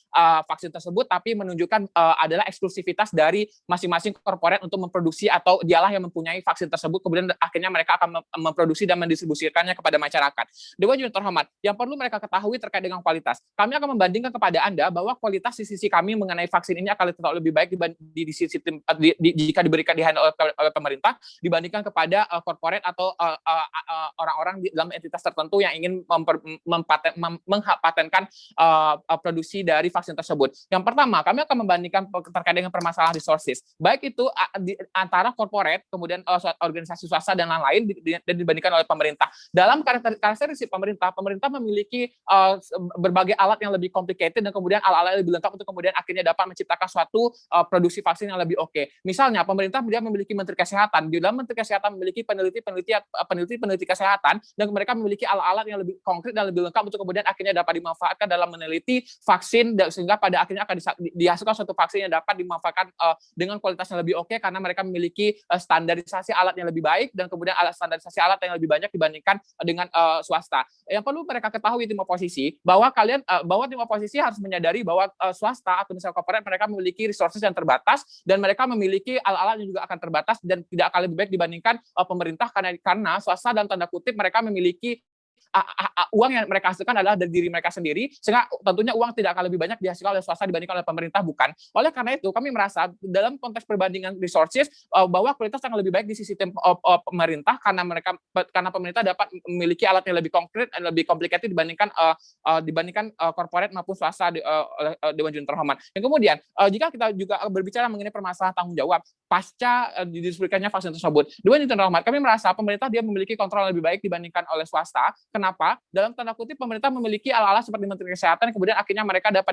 vaksin tersebut, tapi menunjukkan adalah eksklusivitas dari masing-masing korporat untuk memproduksi atau dialah yang mempunyai vaksin tersebut, kemudian akhirnya mereka akan memproduksi dan mendistribusikannya kepada masyarakat. Dewan Juri terhormat, yang perlu mereka ketahui terkait dengan kualitas, kami akan membandingkan kepada Anda bahwa kualitas di sisi kami mengenai vaksin ini akan tetap lebih baik di sisi jika diberikan di oleh pemerintah dibandingkan kepada korporat atau orang-orang di dalam entitas tertentu yang ingin mengpatenkan produksi dari vaksin tersebut. Yang pertama, kami akan membandingkan terkait dengan permasalahan resources, baik itu antara korporat, kemudian organisasi swasta dan lain-lain dan dibandingkan oleh pemerintah. Dalam karakteristik pemerintah memiliki berbagai alat yang lebih complicated dan kemudian alat-alat yang lebih lengkap untuk kemudian akhirnya dapat menciptakan suatu produksi vaksin yang lebih oke. Misalnya, pemerintah dia memiliki menteri kesehatan, di dalam menteri kesehatan memiliki peneliti kesehatan, dan mereka memiliki alat-alat yang lebih konkret dan lebih lengkap untuk kemudian akhirnya dapat dimanfaatkan dalam meneliti vaksin sehingga pada akhirnya akan dihasilkan suatu vaksin yang dapat dimanfaatkan dengan kualitas yang lebih oke karena mereka memiliki standarisasi alat yang lebih baik dan kemudian standarisasi alat yang lebih banyak dibandingkan dengan swasta. Yang perlu mereka ketahui tim oposisi bahwa tim oposisi harus menyadari bahwa swasta atau misalnya korporat mereka memiliki resources yang terbatas dan mereka memiliki alat-alat yang juga akan terbatas dan tidak akan lebih baik dibandingkan pemerintah karena swasta dalam tanda kutip mereka memiliki uang yang mereka hasilkan adalah dari diri mereka sendiri, sehingga tentunya uang tidak akan lebih banyak dihasilkan oleh swasta dibandingkan oleh pemerintah, bukan. Oleh karena itu, kami merasa dalam konteks perbandingan resources bahwa kualitas akan lebih baik di sisi pemerintah karena pemerintah dapat memiliki alat yang lebih konkret dan lebih complicated dibandingkan korporat maupun swasta oleh Dewan Juri terhormat. Yang kemudian, jika kita juga berbicara mengenai permasalahan tanggung jawab pasca didistribusikannya vaksin tersebut, Dewan Juri terhormat, kami merasa pemerintah dia memiliki kontrol yang lebih baik dibandingkan oleh swasta. Kenapa? Dalam tanda kutip pemerintah memiliki alat-alat seperti Menteri Kesehatan, kemudian akhirnya mereka dapat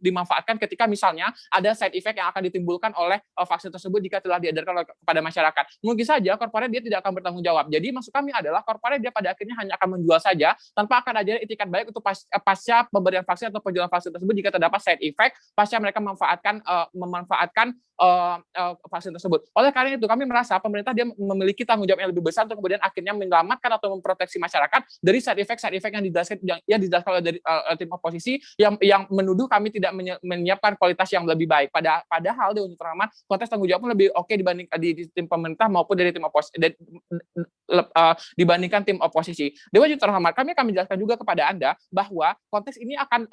dimanfaatkan ketika misalnya ada side effect yang akan ditimbulkan oleh vaksin tersebut jika telah diedarkan kepada masyarakat. Mungkin saja korporat dia tidak akan bertanggung jawab. Jadi maksud kami adalah korporat dia pada akhirnya hanya akan menjual saja tanpa akan ada itikat baik untuk pasca pemberian vaksin atau penjualan vaksin tersebut jika terdapat side effect pasca mereka memanfaatkan vaksin tersebut. Oleh karena itu kami merasa pemerintah dia memiliki tanggung jawab yang lebih besar untuk kemudian akhirnya menyelamatkan atau memproteksi masyarakat dari side effect yang dijelaskan oleh tim oposisi yang menuduh kami tidak menyiapkan kualitas yang lebih baik. Padahal Dewan Juri terhormat konteks tanggung jawab lebih oke dibanding di tim pemerintah maupun dari tim oposisi dibandingkan tim oposisi. Dewan Juri terhormat, kami akan menjelaskan juga kepada Anda bahwa konteks ini akan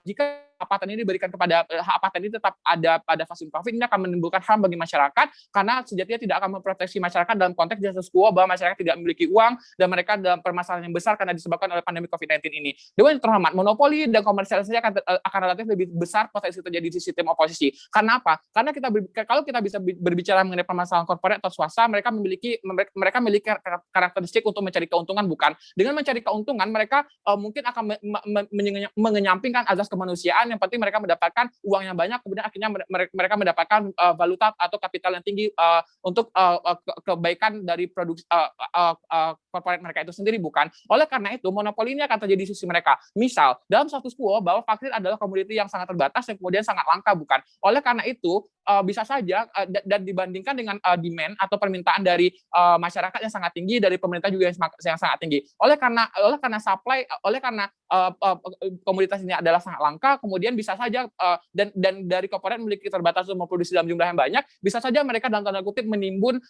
jika hak paten ini diberikan kepada hak paten ini tetap ada pada vaksin COVID, ini akan menimbulkan harm bagi masyarakat karena sejatinya tidak akan memproteksi masyarakat dalam konteks status quo bahwa masyarakat tidak memiliki uang dan mereka dalam permasalahan yang besar karena disebabkan oleh pandemi COVID-19 ini. Dewan terhormat, monopoli dan komersialisasi akan relatif lebih besar potensi terjadi di sistem oposisi. Karena apa? Karena kalau kita bisa berbicara mengenai permasalahan korporat atau swasta, mereka memiliki karakteristik untuk mencari keuntungan, bukan. Dengan mencari keuntungan, mereka mungkin akan mengenyampingkan azas kemanusiaan. Yang penting mereka mendapatkan uang yang banyak, kemudian akhirnya mereka mendapatkan valuta atau kapital yang tinggi untuk kebaikan dari produksi korporat mereka itu sendiri, bukan. Oleh karena itu monopoli ini akan terjadi di sisi mereka. Misal dalam status quo bahwa vaksin adalah komoditi yang sangat terbatas dan kemudian sangat langka, bukan. Oleh karena itu bisa saja dan dibandingkan dengan demand atau permintaan dari masyarakat yang sangat tinggi, dari pemerintah juga yang sangat tinggi. Oleh karena komoditas ini adalah sangat langka, kemudian bisa saja dan dari korporat memiliki terbatas untuk memproduksi dalam jumlah yang banyak, bisa saja mereka dalam tanda kutip menimbun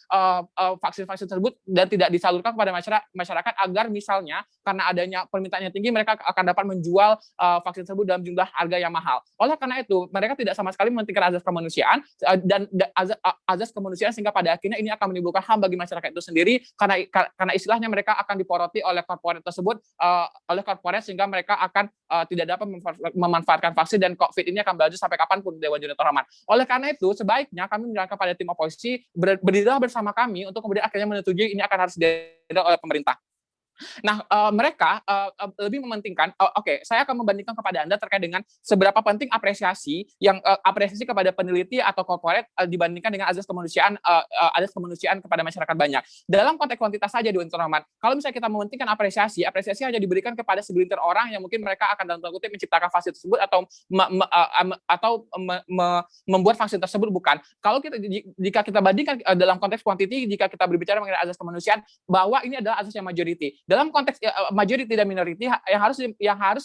vaksin-vaksin tersebut dan tidak disalurkan kepada masyarakat agar misalnya karena adanya permintaan yang tinggi mereka akan dapat menjual vaksin tersebut dalam jumlah harga yang mahal. Oleh karena itu mereka tidak sama sekali mementingkan azas kemanusiaan dan azas kemanusiaan sehingga pada akhirnya ini akan menimbulkan ham bagi masyarakat itu sendiri karena istilahnya mereka akan diporoti oleh korporat tersebut sehingga mereka akan tidak dapat memanfaatkan vaksin dan COVID ini akan berlanjut sampai kapanpun, Dewan Juri yang terhormat. Oleh karena itu, sebaiknya kami menyarankan kepada tim oposisi berdirilah bersama kami untuk kemudian akhirnya menyetujui ini akan harus diadil oleh pemerintah. Nah, mereka lebih mementingkan, oke, saya akan membandingkan kepada Anda terkait dengan seberapa penting apresiasi kepada peneliti atau korporat dibandingkan dengan azas kemanusiaan kepada masyarakat banyak. Dalam konteks kuantitas saja, Dewan Terhormat, kalau misalnya kita mementingkan apresiasi hanya diberikan kepada segelintir orang yang mungkin mereka akan dalam tanda kutip menciptakan vaksin tersebut atau membuat vaksin tersebut, bukan. Kalau jika kita bandingkan dalam konteks kuantiti, jika kita berbicara mengenai azas kemanusiaan, bahwa ini adalah azas yang majority. Dalam konteks majority dan minority,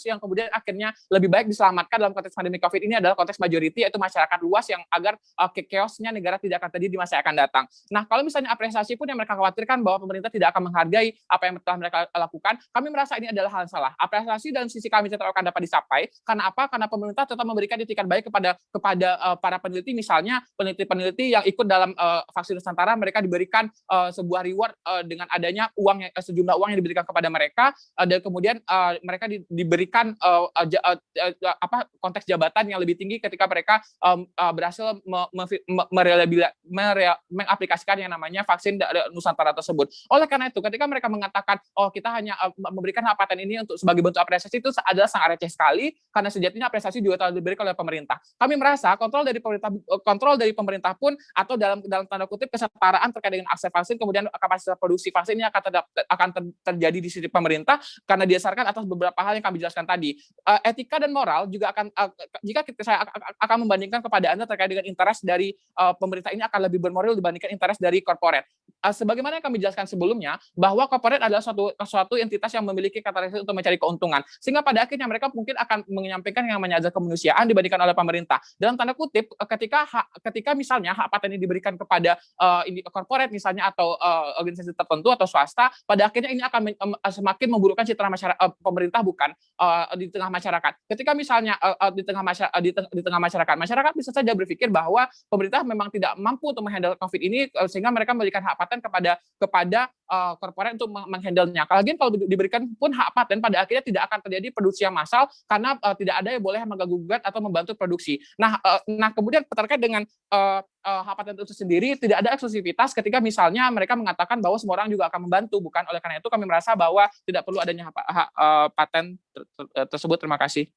yang kemudian akhirnya lebih baik diselamatkan dalam konteks pandemi COVID ini adalah konteks majority, yaitu masyarakat luas yang agar chaosnya negara tidak akan terjadi di masa yang akan datang. Nah, kalau misalnya apresiasi pun yang mereka khawatirkan bahwa pemerintah tidak akan menghargai apa yang telah mereka lakukan, kami merasa ini adalah hal yang salah. Apresiasi dalam sisi kami tetap akan dapat dicapai. Karena apa? Karena pemerintah tetap memberikan itikat baik kepada para peneliti, misalnya peneliti-peneliti yang ikut dalam vaksin Nusantara, mereka diberikan sebuah reward dengan adanya sejumlah uang yang diberikan kepada mereka, dan kemudian mereka diberikan konteks jabatan yang lebih tinggi ketika mereka berhasil mengaplikasikan yang namanya vaksin Nusantara tersebut. Oleh karena itu, ketika mereka mengatakan, kita hanya memberikan hak paten ini untuk sebagai bentuk apresiasi, itu adalah sangat receh sekali, karena sejatinya apresiasi juga telah diberikan oleh pemerintah. Kami merasa kontrol dari pemerintah pun, atau dalam tanda kutip kesetaraan terkait dengan akses vaksin, kemudian kapasitas produksi vaksin ini akan terjadi di sisi pemerintah karena didasarkan atas beberapa hal yang kami jelaskan tadi. Etika dan moral juga akan, jika saya akan membandingkan kepada Anda terkait dengan interest dari pemerintah ini akan lebih bermoral dibandingkan interest dari korporat. Sebagaimana yang kami jelaskan sebelumnya, bahwa korporat adalah suatu entitas yang memiliki karakteristik untuk mencari keuntungan, sehingga pada akhirnya mereka mungkin akan menyampaikan yang namanya azas kemanusiaan dibandingkan oleh pemerintah. Dalam tanda kutip, ketika misalnya hak paten ini diberikan kepada korporat misalnya, atau organisasi tertentu atau swasta, pada akhirnya ini akan semakin memburukkan citra pemerintah, bukan di tengah masyarakat. Ketika misalnya di tengah masyarakat bisa saja berpikir bahwa pemerintah memang tidak mampu untuk menghandle COVID ini, sehingga mereka memberikan hak paten kepada korporat untuk menghandle-nya. Lagian kalau diberikan pun hak paten, pada akhirnya tidak akan terjadi produksi yang massal karena tidak ada yang boleh mengganggu-gugat atau membantu produksi. Nah, kemudian terkait dengan hak paten itu sendiri, tidak ada eksklusivitas ketika misalnya mereka mengatakan bahwa semua orang juga akan membantu, bukan. Oleh karena itu kami merasa bahwa tidak perlu adanya hak paten tersebut. Terima kasih.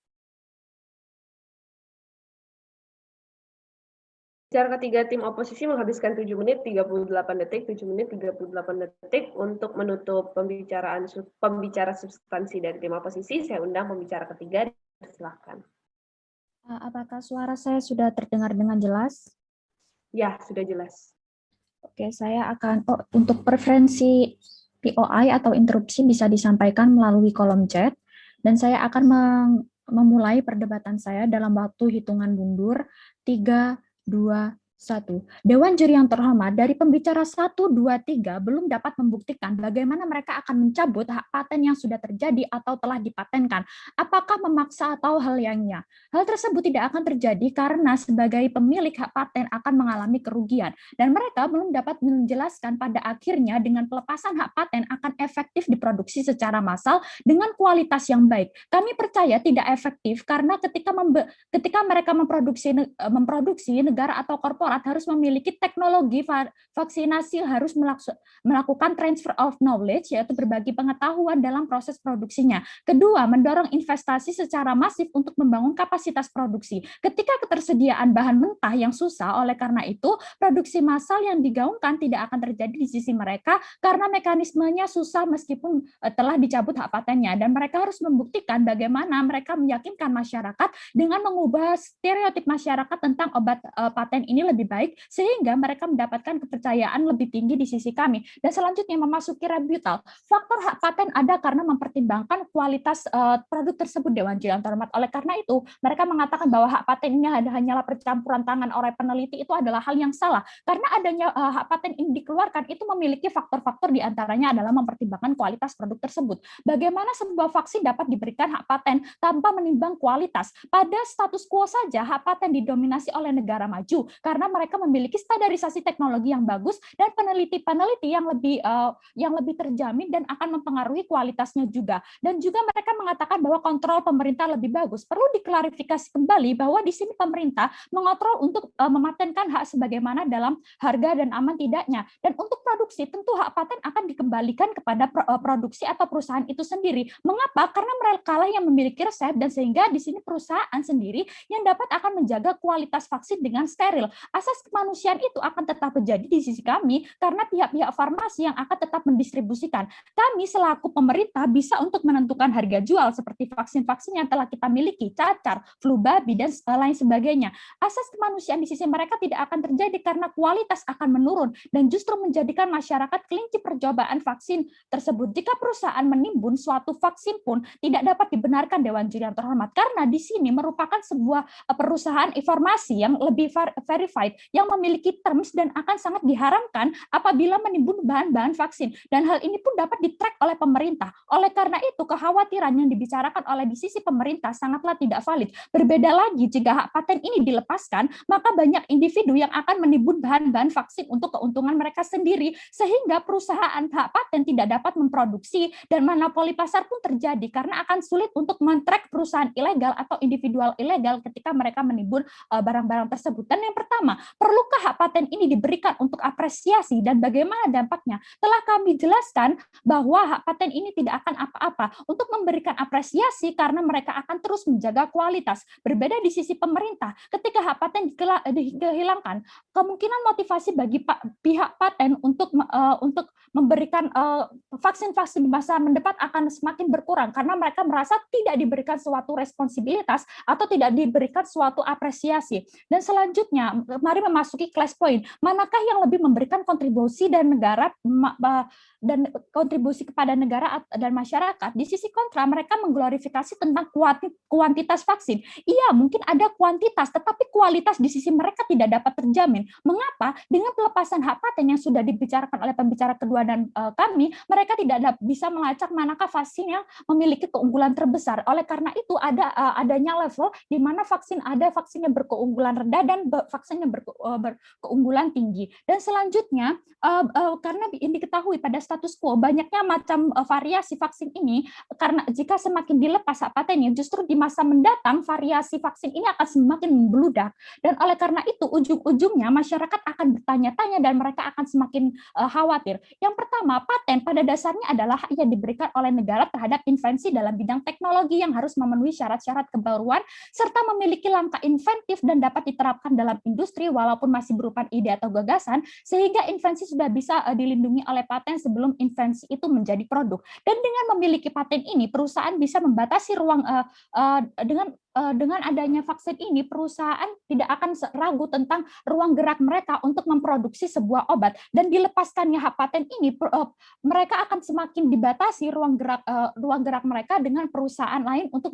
Bicara ketiga, tim oposisi menghabiskan 7 menit 38 detik, 7 menit 38 detik untuk menutup pembicara substansi dari tim oposisi. Saya undang pembicara ketiga, silakan. Apakah suara saya sudah terdengar dengan jelas? Ya, sudah jelas. Oke, saya akan, untuk preferensi POI atau interupsi bisa disampaikan melalui kolom chat, dan saya akan memulai perdebatan saya dalam waktu hitungan mundur 3, 2, 1. Dewan Juri yang terhormat, dari pembicara 1, 2, 3 belum dapat membuktikan bagaimana mereka akan mencabut hak paten yang sudah terjadi atau telah dipatenkan. Apakah memaksa atau hal lainnya? Hal tersebut tidak akan terjadi karena sebagai pemilik hak paten akan mengalami kerugian. Dan mereka belum dapat menjelaskan pada akhirnya dengan pelepasan hak paten akan efektif diproduksi secara massal dengan kualitas yang baik. Kami percaya tidak efektif karena ketika mereka memproduksi negara atau korporat harus memiliki teknologi vaksinasi, harus melakukan transfer of knowledge, yaitu berbagi pengetahuan dalam proses produksinya. Kedua, mendorong investasi secara masif untuk membangun kapasitas produksi. Ketika ketersediaan bahan mentah yang susah, oleh karena itu produksi massal yang digaungkan tidak akan terjadi di sisi mereka karena mekanismenya susah meskipun telah dicabut hak patennya, dan mereka harus membuktikan bagaimana mereka meyakinkan masyarakat dengan mengubah stereotip masyarakat tentang obat paten ini lebih baik, sehingga mereka mendapatkan kepercayaan lebih tinggi di sisi kami. Dan selanjutnya memasuki rebuttal. Faktor hak paten ada karena mempertimbangkan kualitas produk tersebut, Dewan Juri yang terhormat. Oleh karena itu, mereka mengatakan bahwa hak paten ini hanyalah percampuran tangan oleh peneliti, itu adalah hal yang salah. Karena adanya hak paten ini dikeluarkan, itu memiliki faktor-faktor diantaranya adalah mempertimbangkan kualitas produk tersebut. Bagaimana sebuah vaksin dapat diberikan hak paten tanpa menimbang kualitas? Pada status quo saja, hak paten didominasi oleh negara maju, karena mana mereka memiliki standarisasi teknologi yang bagus dan peneliti-peneliti yang lebih terjamin dan akan mempengaruhi kualitasnya juga. Dan juga mereka mengatakan bahwa kontrol pemerintah lebih bagus. Perlu diklarifikasi kembali bahwa di sini pemerintah mengontrol untuk mematenkan hak sebagaimana dalam harga dan aman tidaknya. Dan untuk produksi tentu hak paten akan dikembalikan kepada produksi atau perusahaan itu sendiri. Mengapa? Karena mereka lah yang memiliki resep dan sehingga di sini perusahaan sendiri yang dapat akan menjaga kualitas vaksin dengan steril. Asas kemanusiaan itu akan tetap terjadi di sisi kami karena pihak-pihak farmasi yang akan tetap mendistribusikan. Kami selaku pemerintah bisa untuk menentukan harga jual seperti vaksin-vaksin yang telah kita miliki, cacar, flu babi, dan lain sebagainya. Asas kemanusiaan di sisi mereka tidak akan terjadi karena kualitas akan menurun dan justru menjadikan masyarakat kelinci percobaan vaksin tersebut. Jika perusahaan menimbun suatu vaksin pun tidak dapat dibenarkan Dewan Juri yang terhormat karena di sini merupakan sebuah perusahaan informasi yang lebih verified yang memiliki terms dan akan sangat diharamkan apabila menimbun bahan-bahan vaksin dan hal ini pun dapat di-track oleh pemerintah. Oleh karena itu kekhawatiran yang dibicarakan oleh di sisi pemerintah sangatlah tidak valid. Berbeda lagi jika hak paten ini dilepaskan, maka banyak individu yang akan menimbun bahan-bahan vaksin untuk keuntungan mereka sendiri sehingga perusahaan hak paten tidak dapat memproduksi dan monopoli pasar pun terjadi karena akan sulit untuk men-track perusahaan ilegal atau individual ilegal ketika mereka menimbun barang-barang tersebut. Dan yang pertama, perlukah hak paten ini diberikan untuk apresiasi dan bagaimana dampaknya? Telah kami jelaskan bahwa hak paten ini tidak akan apa-apa untuk memberikan apresiasi karena mereka akan terus menjaga kualitas. Berbeda di sisi pemerintah, ketika hak paten dihilangkan, kemungkinan motivasi bagi pihak paten untuk memberikan vaksin-vaksin di masa mendepan akan semakin berkurang karena mereka merasa tidak diberikan suatu responsibilitas atau tidak diberikan suatu apresiasi. Dan selanjutnya, mari memasuki class point. Manakah yang lebih memberikan kontribusi dan kontribusi kepada negara dan masyarakat? Di sisi kontra, mereka mengglorifikasi tentang kuantitas vaksin. Iya, mungkin ada kuantitas, tetapi kualitas di sisi mereka tidak dapat terjamin. Mengapa? Dengan pelepasan hak paten yang sudah dibicarakan oleh pembicara kedua dan kami, mereka tidak bisa melacak manakah vaksin yang memiliki keunggulan terbesar. Oleh karena itu adanya level di mana vaksin yang berkeunggulan rendah dan vaksin yang berkeunggulan tinggi. Dan selanjutnya karena diketahui pada status quo banyaknya macam variasi vaksin ini, karena jika semakin dilepas hak patennya justru di masa mendatang variasi vaksin ini akan semakin membludak. Dan oleh karena itu ujung-ujungnya masyarakat akan bertanya-tanya dan mereka akan semakin khawatir. Yang pertama, paten pada dasarnya adalah hak yang diberikan oleh negara terhadap invensi dalam bidang teknologi yang harus memenuhi syarat-syarat kebaruan serta memiliki langkah inventif dan dapat diterapkan dalam industri walaupun masih berupa ide atau gagasan sehingga invensi sudah bisa dilindungi oleh paten sebelum invensi itu menjadi produk. Dan dengan memiliki paten ini perusahaan bisa membatasi ruang dengan adanya vaksin ini, perusahaan tidak akan ragu tentang ruang gerak mereka untuk memproduksi sebuah obat. Dan dilepaskannya hak paten ini, mereka akan semakin dibatasi ruang gerak mereka dengan perusahaan lain untuk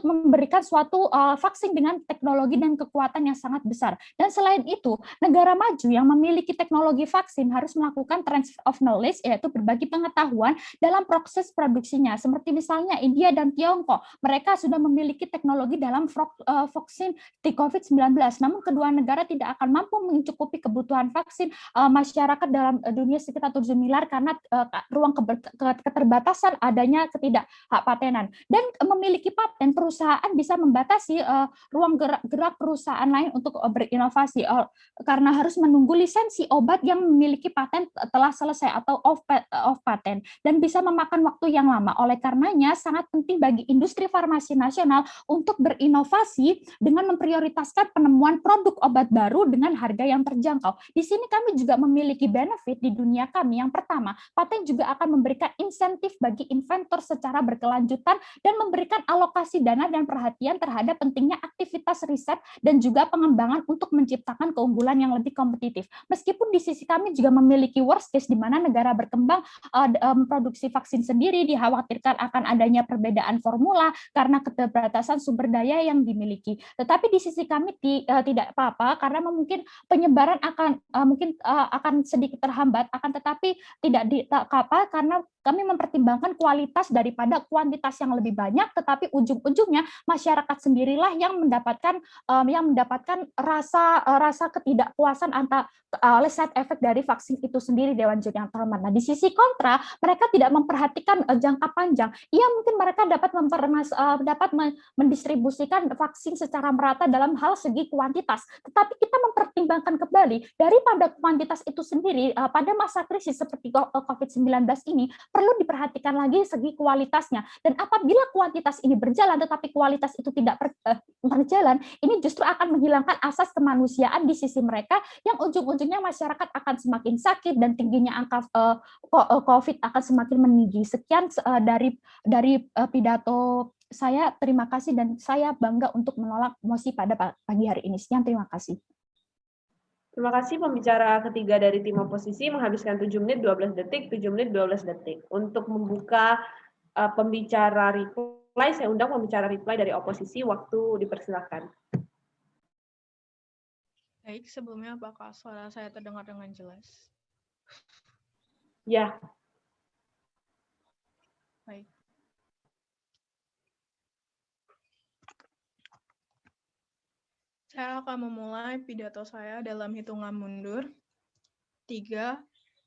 memberikan suatu vaksin dengan teknologi dan kekuatan yang sangat besar. Dan selain itu, negara maju yang memiliki teknologi vaksin harus melakukan transfer of knowledge, yaitu berbagi pengetahuan dalam proses produksinya. Seperti misalnya India dan Tiongkok, mereka sudah memiliki teknologi dalam vaksin COVID-19. Namun kedua negara tidak akan mampu mencukupi kebutuhan vaksin masyarakat dalam dunia sekitar 7 miliar karena ruang keterbatasan adanya hak patenan. Dan memiliki paten, perusahaan bisa membatasi ruang gerak perusahaan lain untuk berinovasi karena harus menunggu lisensi obat yang memiliki paten telah selesai atau off patent dan bisa memakan waktu yang lama. Oleh karenanya sangat penting bagi industri farmasi nasional untuk berinovasi dengan memprioritaskan penemuan produk obat baru dengan harga yang terjangkau. Di sini kami juga memiliki benefit di dunia kami. Yang pertama, paten juga akan memberikan insentif bagi inventor secara berkelanjutan dan memberikan alokasi dana dan perhatian terhadap pentingnya aktivitas riset dan juga pengembangan untuk menciptakan keunggulan yang lebih kompetitif. Meskipun di sisi kami juga memiliki worst case di mana negara berkembang memproduksi vaksin sendiri, dikhawatirkan akan adanya perbedaan formula karena keterbatasan sumber daya yang dimiliki. Tetapi di sisi kami tidak apa-apa karena mungkin penyebaran akan sedikit terhambat, akan tetapi tidak karena kami mempertimbangkan kualitas daripada kuantitas yang lebih banyak, tetapi ujung-ujungnya masyarakat sendirilah yang mendapatkan rasa ketidakpuasan oleh side effect dari vaksin itu sendiri, Dewan Juri yang terhormat. Nah, di sisi kontra, mereka tidak memperhatikan jangka panjang. Iya, mungkin mereka dapat mendistribusikan vaksin secara merata dalam hal segi kuantitas, tetapi kita mempertimbangkan kembali daripada kuantitas itu sendiri pada masa krisis seperti COVID-19 ini perlu diperhatikan lagi segi kualitasnya. Dan apabila kuantitas ini berjalan tetapi kualitas itu tidak berjalan, ini justru akan menghilangkan asas kemanusiaan di sisi mereka, yang ujung-ujungnya masyarakat akan semakin sakit dan tingginya angka COVID akan semakin meninggi. Sekian dari pidato saya, terima kasih, dan saya bangga untuk menolak mosi pada pagi hari ini. Sekian, terima kasih. Terima kasih. Pembicara ketiga dari tim oposisi menghabiskan 7 menit 12 detik, 7 menit 12 detik. Untuk membuka pembicara reply, saya undang pembicara reply dari oposisi, waktu dipersilakan. Baik, sebelumnya apakah suara saya terdengar dengan jelas? Ya. Baik. Saya akan memulai pidato saya dalam hitungan mundur. 3,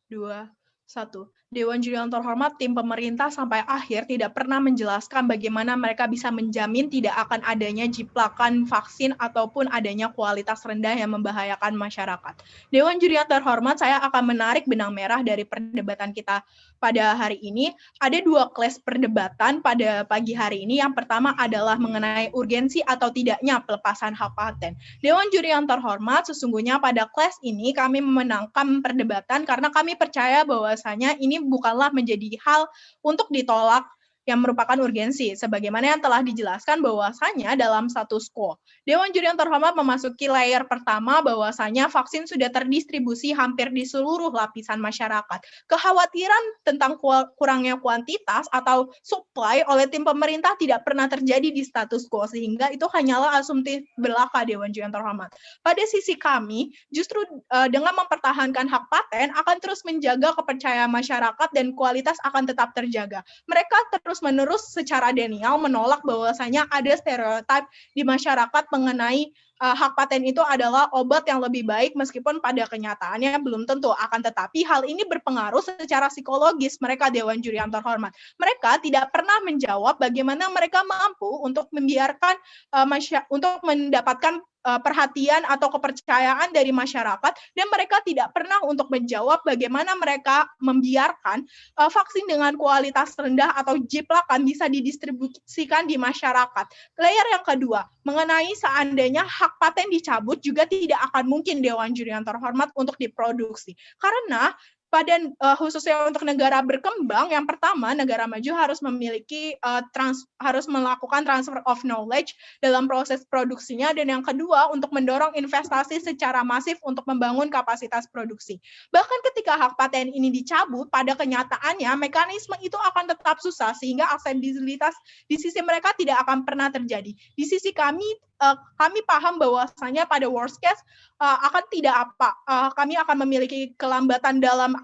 2, 1. Dewan Juri yang terhormat, tim pemerintah sampai akhir tidak pernah menjelaskan bagaimana mereka bisa menjamin tidak akan adanya jiplakan vaksin ataupun adanya kualitas rendah yang membahayakan masyarakat. Dewan Juri yang terhormat, saya akan menarik benang merah dari perdebatan kita pada hari ini. Ada 2 kelas perdebatan pada pagi hari ini. Yang pertama adalah mengenai urgensi atau tidaknya pelepasan hak paten. Dewan Juri yang terhormat, sesungguhnya pada kelas ini kami memenangkan perdebatan karena kami percaya bahwasanya ini bukanlah menjadi hal untuk ditolak yang merupakan urgensi, sebagaimana yang telah dijelaskan bahwasanya dalam status quo. Dewan Juri yang terhormat memasuki layer pertama bahwasanya vaksin sudah terdistribusi hampir di seluruh lapisan masyarakat. Kekhawatiran tentang kurangnya kuantitas atau supply oleh tim pemerintah tidak pernah terjadi di status quo, sehingga itu hanyalah asumsi belaka, Dewan Juri yang terhormat. Pada sisi kami, justru dengan mempertahankan hak paten akan terus menjaga kepercayaan masyarakat dan kualitas akan tetap terjaga. Mereka terus-menerus secara denial menolak bahwasanya ada stereotip di masyarakat mengenai hak paten itu adalah obat yang lebih baik, meskipun pada kenyataannya belum tentu. Akan tetapi hal ini berpengaruh secara psikologis mereka, Dewan Juri yang terhormat. Mereka tidak pernah menjawab bagaimana mereka mampu untuk membiarkan untuk mendapatkan perhatian atau kepercayaan dari masyarakat, dan mereka tidak pernah untuk menjawab bagaimana mereka membiarkan vaksin dengan kualitas rendah atau jiplakan bisa didistribusikan di masyarakat. Layer yang kedua, mengenai seandainya hak paten dicabut juga tidak akan mungkin, Dewan Juri yang terhormat, untuk diproduksi. Karena pada khususnya untuk negara berkembang, yang pertama, negara maju harus memiliki harus melakukan transfer of knowledge dalam proses produksinya, dan yang kedua untuk mendorong investasi secara masif untuk membangun kapasitas produksi. Bahkan ketika hak paten ini dicabut, pada kenyataannya mekanisme itu akan tetap susah, sehingga aksesibilitas di sisi mereka tidak akan pernah terjadi. Di sisi kami paham bahwasanya pada worst case akan kami akan memiliki kelambatan dalam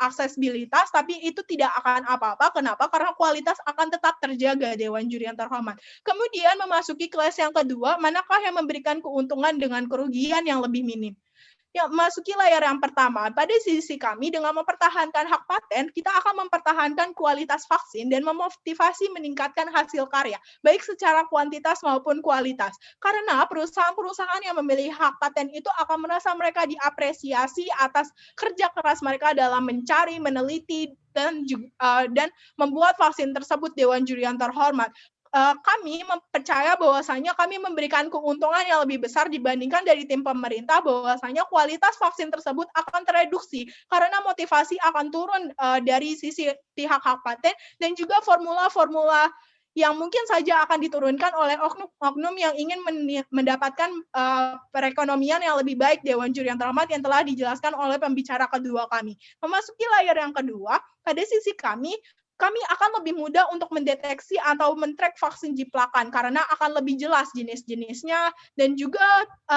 aksesibilitas, tapi itu tidak akan apa-apa. Kenapa? Karena kualitas akan tetap terjaga, Dewan Juri yang terhormat. Kemudian memasuki kelas yang kedua, manakah yang memberikan keuntungan dengan kerugian yang lebih minim? Ya, masuki layar yang pertama. Pada sisi kami, dengan mempertahankan hak paten, kita akan mempertahankan kualitas vaksin dan memotivasi meningkatkan hasil karya, baik secara kuantitas maupun kualitas. Karena perusahaan-perusahaan yang memilih hak paten itu akan merasa mereka diapresiasi atas kerja keras mereka dalam mencari, meneliti, dan membuat vaksin tersebut, Dewan Juri yang terhormat. Kami percaya bahwasanya kami memberikan keuntungan yang lebih besar dibandingkan dari tim pemerintah, bahwasanya kualitas vaksin tersebut akan tereduksi karena motivasi akan turun dari sisi pihak hak paten, dan juga formula-formula yang mungkin saja akan diturunkan oleh oknum yang ingin mendapatkan perekonomian yang lebih baik, Dewan Juri yang terhormat, yang telah dijelaskan oleh pembicara kedua kami. Memasuki layar yang kedua, pada sisi kami, kami akan lebih mudah untuk mendeteksi atau men-track vaksin jiplakan karena akan lebih jelas jenis-jenisnya, dan juga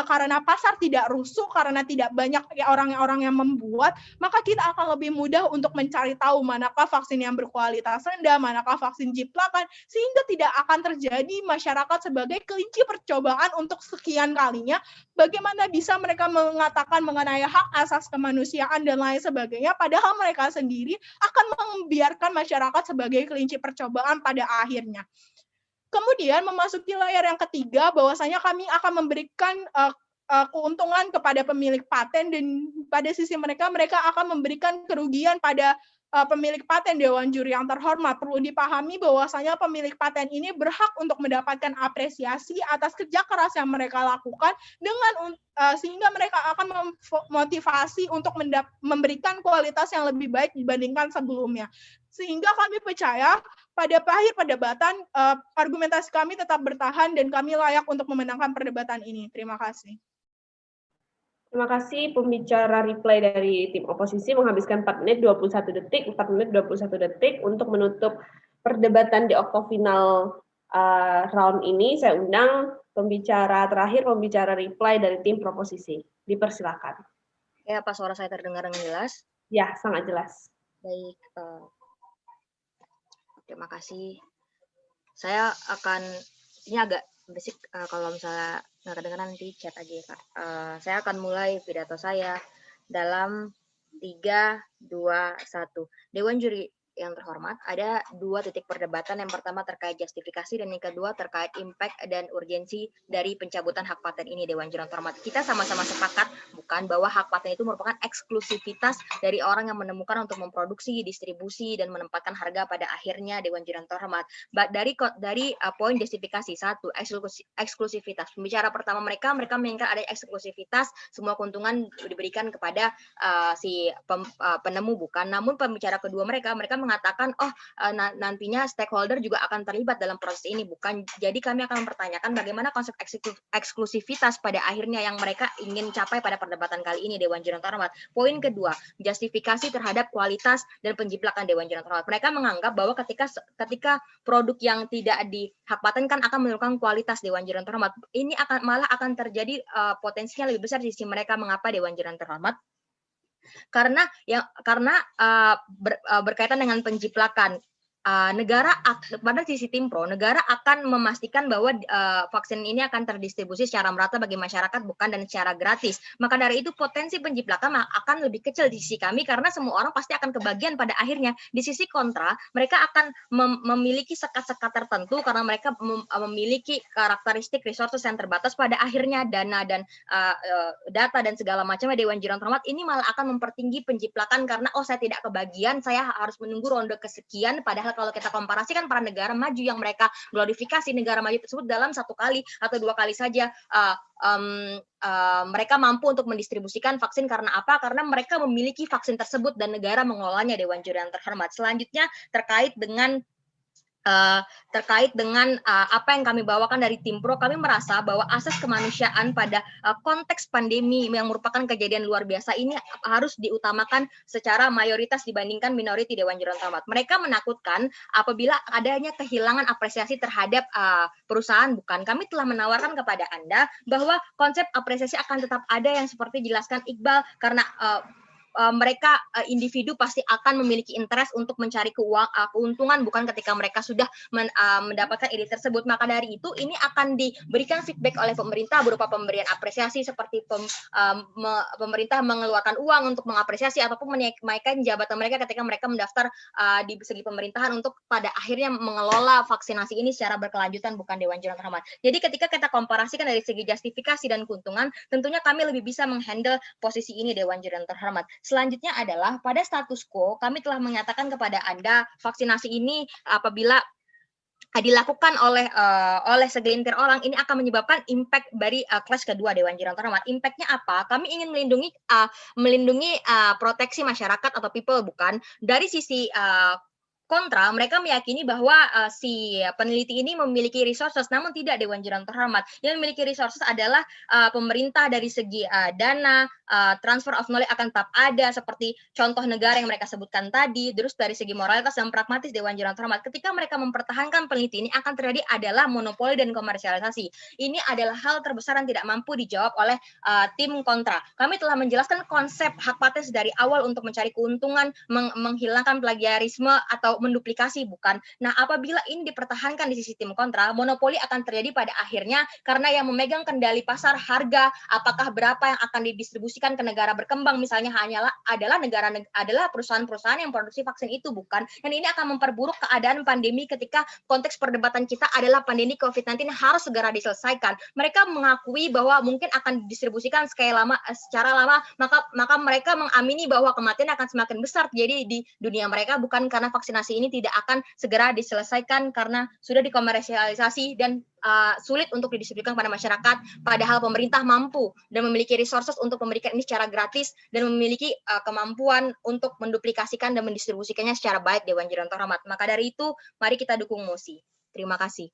karena pasar tidak rusuh, karena tidak banyak orang-orang yang membuat, maka kita akan lebih mudah untuk mencari tahu manakah vaksin yang berkualitas rendah, manakah vaksin jiplakan, sehingga tidak akan terjadi masyarakat sebagai kelinci percobaan untuk sekian kalinya. Bagaimana bisa mereka mengatakan mengenai hak asas kemanusiaan dan lain sebagainya, padahal mereka sendiri akan membiarkan masyarakat sebagai kelinci percobaan pada akhirnya. Kemudian memasuki layar yang ketiga, bahwasanya kami akan memberikan keuntungan kepada pemilik paten, dan pada sisi mereka akan memberikan kerugian pada pemilik paten. Dewan Juri yang terhormat, perlu dipahami bahwasanya pemilik paten ini berhak untuk mendapatkan apresiasi atas kerja keras yang mereka lakukan, dengan sehingga mereka akan memotivasi untuk memberikan kualitas yang lebih baik dibandingkan sebelumnya. Sehingga kami percaya pada akhir perdebatan argumentasi kami tetap bertahan dan kami layak untuk memenangkan perdebatan ini. Terima kasih. Terima kasih. Pembicara reply dari tim oposisi menghabiskan 4 menit 21 detik, 4 menit 21 detik untuk menutup perdebatan di oktofinal round ini. Saya undang pembicara terakhir, pembicara reply dari tim proposisi. Dipersilakan. Ya, Pak, suara saya terdengar dengan jelas? Ya, sangat jelas. Baik, terima kasih. Saya akan, ini agak berisik, kalau misalnya nggak kedengeran nanti chat aja ya, Kak. Saya akan mulai pidato saya dalam 3, 2, 1. Dewan Juri yang terhormat, ada 2 titik perdebatan. Yang pertama terkait justifikasi dan yang kedua terkait impact dan urgensi dari pencabutan hak paten ini, Dewan Juri yang terhormat. Kita sama-sama sepakat bukan bahwa hak paten itu merupakan eksklusivitas dari orang yang menemukan untuk memproduksi, distribusi dan menempatkan harga pada akhirnya, Dewan Juri yang terhormat. Dari poin justifikasi 1, eksklusivitas. Pembicara pertama mereka menginginkan ada eksklusivitas, semua keuntungan diberikan kepada si penemu, bukan. Namun pembicara kedua mereka mengatakan, nantinya stakeholder juga akan terlibat dalam proses ini, bukan. Jadi kami akan mempertanyakan bagaimana konsep eksklusivitas pada akhirnya yang mereka ingin capai pada perdebatan kali ini, Dewan Juri yang terhormat. Poin kedua, justifikasi terhadap kualitas dan penjiplakan, Dewan Juri yang terhormat. Mereka menganggap bahwa ketika produk yang tidak di hak paten kan akan menurunkan kualitas, Dewan Juri yang terhormat. Ini malah akan terjadi potensinya lebih besar di sisi mereka. Mengapa, Dewan Juri yang terhormat? Karena berkaitan dengan penjiplakan. Negara pada sisi tim pro, negara akan memastikan bahwa vaksin ini akan terdistribusi secara merata bagi masyarakat, bukan dan secara gratis. Maka dari itu potensi penjiplakan akan lebih kecil di sisi kami karena semua orang pasti akan kebagian pada akhirnya. Di sisi kontra, mereka akan memiliki sekat-sekat tertentu karena mereka memiliki karakteristik resources yang terbatas, pada akhirnya dana dan data dan segala macamnya, Dewan Juri yang terhormat. Ini malah akan mempertinggi penjiplakan karena saya tidak kebagian, saya harus menunggu ronde kesekian, padahal kalau kita komparasikan para negara maju yang mereka glorifikasi, negara maju tersebut dalam 1 kali atau 2 kali saja mereka mampu untuk mendistribusikan vaksin. Karena apa? Karena mereka memiliki vaksin tersebut dan negara mengelolanya, Dewan Juri yang terhormat. Selanjutnya terkait dengan apa yang kami bawakan dari tim pro, kami merasa bahwa asas kemanusiaan pada konteks pandemi yang merupakan kejadian luar biasa ini harus diutamakan secara mayoritas dibandingkan minoriti, Dewan Juri yang terhormat. Mereka menakutkan apabila adanya kehilangan apresiasi terhadap perusahaan, bukan. Kami telah menawarkan kepada Anda bahwa konsep apresiasi akan tetap ada yang seperti dijelaskan Iqbal, karena mereka individu pasti akan memiliki interest untuk mencari keuntungan, bukan ketika mereka sudah mendapatkan ide tersebut. Maka dari itu ini akan diberikan feedback oleh pemerintah berupa pemberian apresiasi, seperti pemerintah mengeluarkan uang untuk mengapresiasi ataupun menaikkan jabatan mereka ketika mereka mendaftar di segi pemerintahan untuk pada akhirnya mengelola vaksinasi ini secara berkelanjutan, bukan, Dewan Juri yang terhormat. Jadi ketika kita komparasikan dari segi justifikasi dan keuntungan, tentunya kami lebih bisa menghandle posisi ini, Dewan Juri yang terhormat. Selanjutnya adalah pada status quo, kami telah menyatakan kepada Anda vaksinasi ini apabila dilakukan oleh segelintir orang, ini akan menyebabkan impact dari kelas kedua, Dewan Juri yang terhormat. Impact-nya apa? Kami ingin melindungi proteksi masyarakat atau people, bukan. Dari sisi kontra, mereka meyakini bahwa si peneliti ini memiliki resources, namun tidak, Dewan Jurnal terhormat. Yang memiliki resources adalah pemerintah dari segi dana, transfer of knowledge akan tetap ada, seperti contoh negara yang mereka sebutkan tadi. Terus dari segi moralitas dan pragmatis, Dewan Jurnal terhormat, ketika mereka mempertahankan peneliti ini, akan terjadi adalah monopoli dan komersialisasi. Ini adalah hal terbesar yang tidak mampu dijawab oleh tim kontra. Kami telah menjelaskan konsep hak patent dari awal untuk mencari keuntungan, menghilangkan plagiarisme atau menduplikasi, bukan. Nah, apabila ini dipertahankan di sisi tim kontra, monopoli akan terjadi pada akhirnya karena yang memegang kendali pasar, harga, apakah berapa yang akan didistribusikan ke negara berkembang misalnya adalah perusahaan-perusahaan yang produksi vaksin itu, bukan. Dan ini akan memperburuk keadaan pandemi ketika konteks perdebatan kita adalah pandemi COVID-19 harus segera diselesaikan. Mereka mengakui bahwa mungkin akan didistribusikan secara lama, maka mereka mengamini bahwa kematian akan semakin besar jadi di dunia mereka, bukan karena vaksinasi ini tidak akan segera diselesaikan karena sudah dikomersialisasi dan sulit untuk didistribusikan kepada masyarakat, padahal pemerintah mampu dan memiliki resources untuk memberikan ini secara gratis dan memiliki kemampuan untuk menduplikasikan dan mendistribusikannya secara baik, Dewan Jurnal terhormat. Maka dari itu, mari kita dukung MOSI. Terima kasih.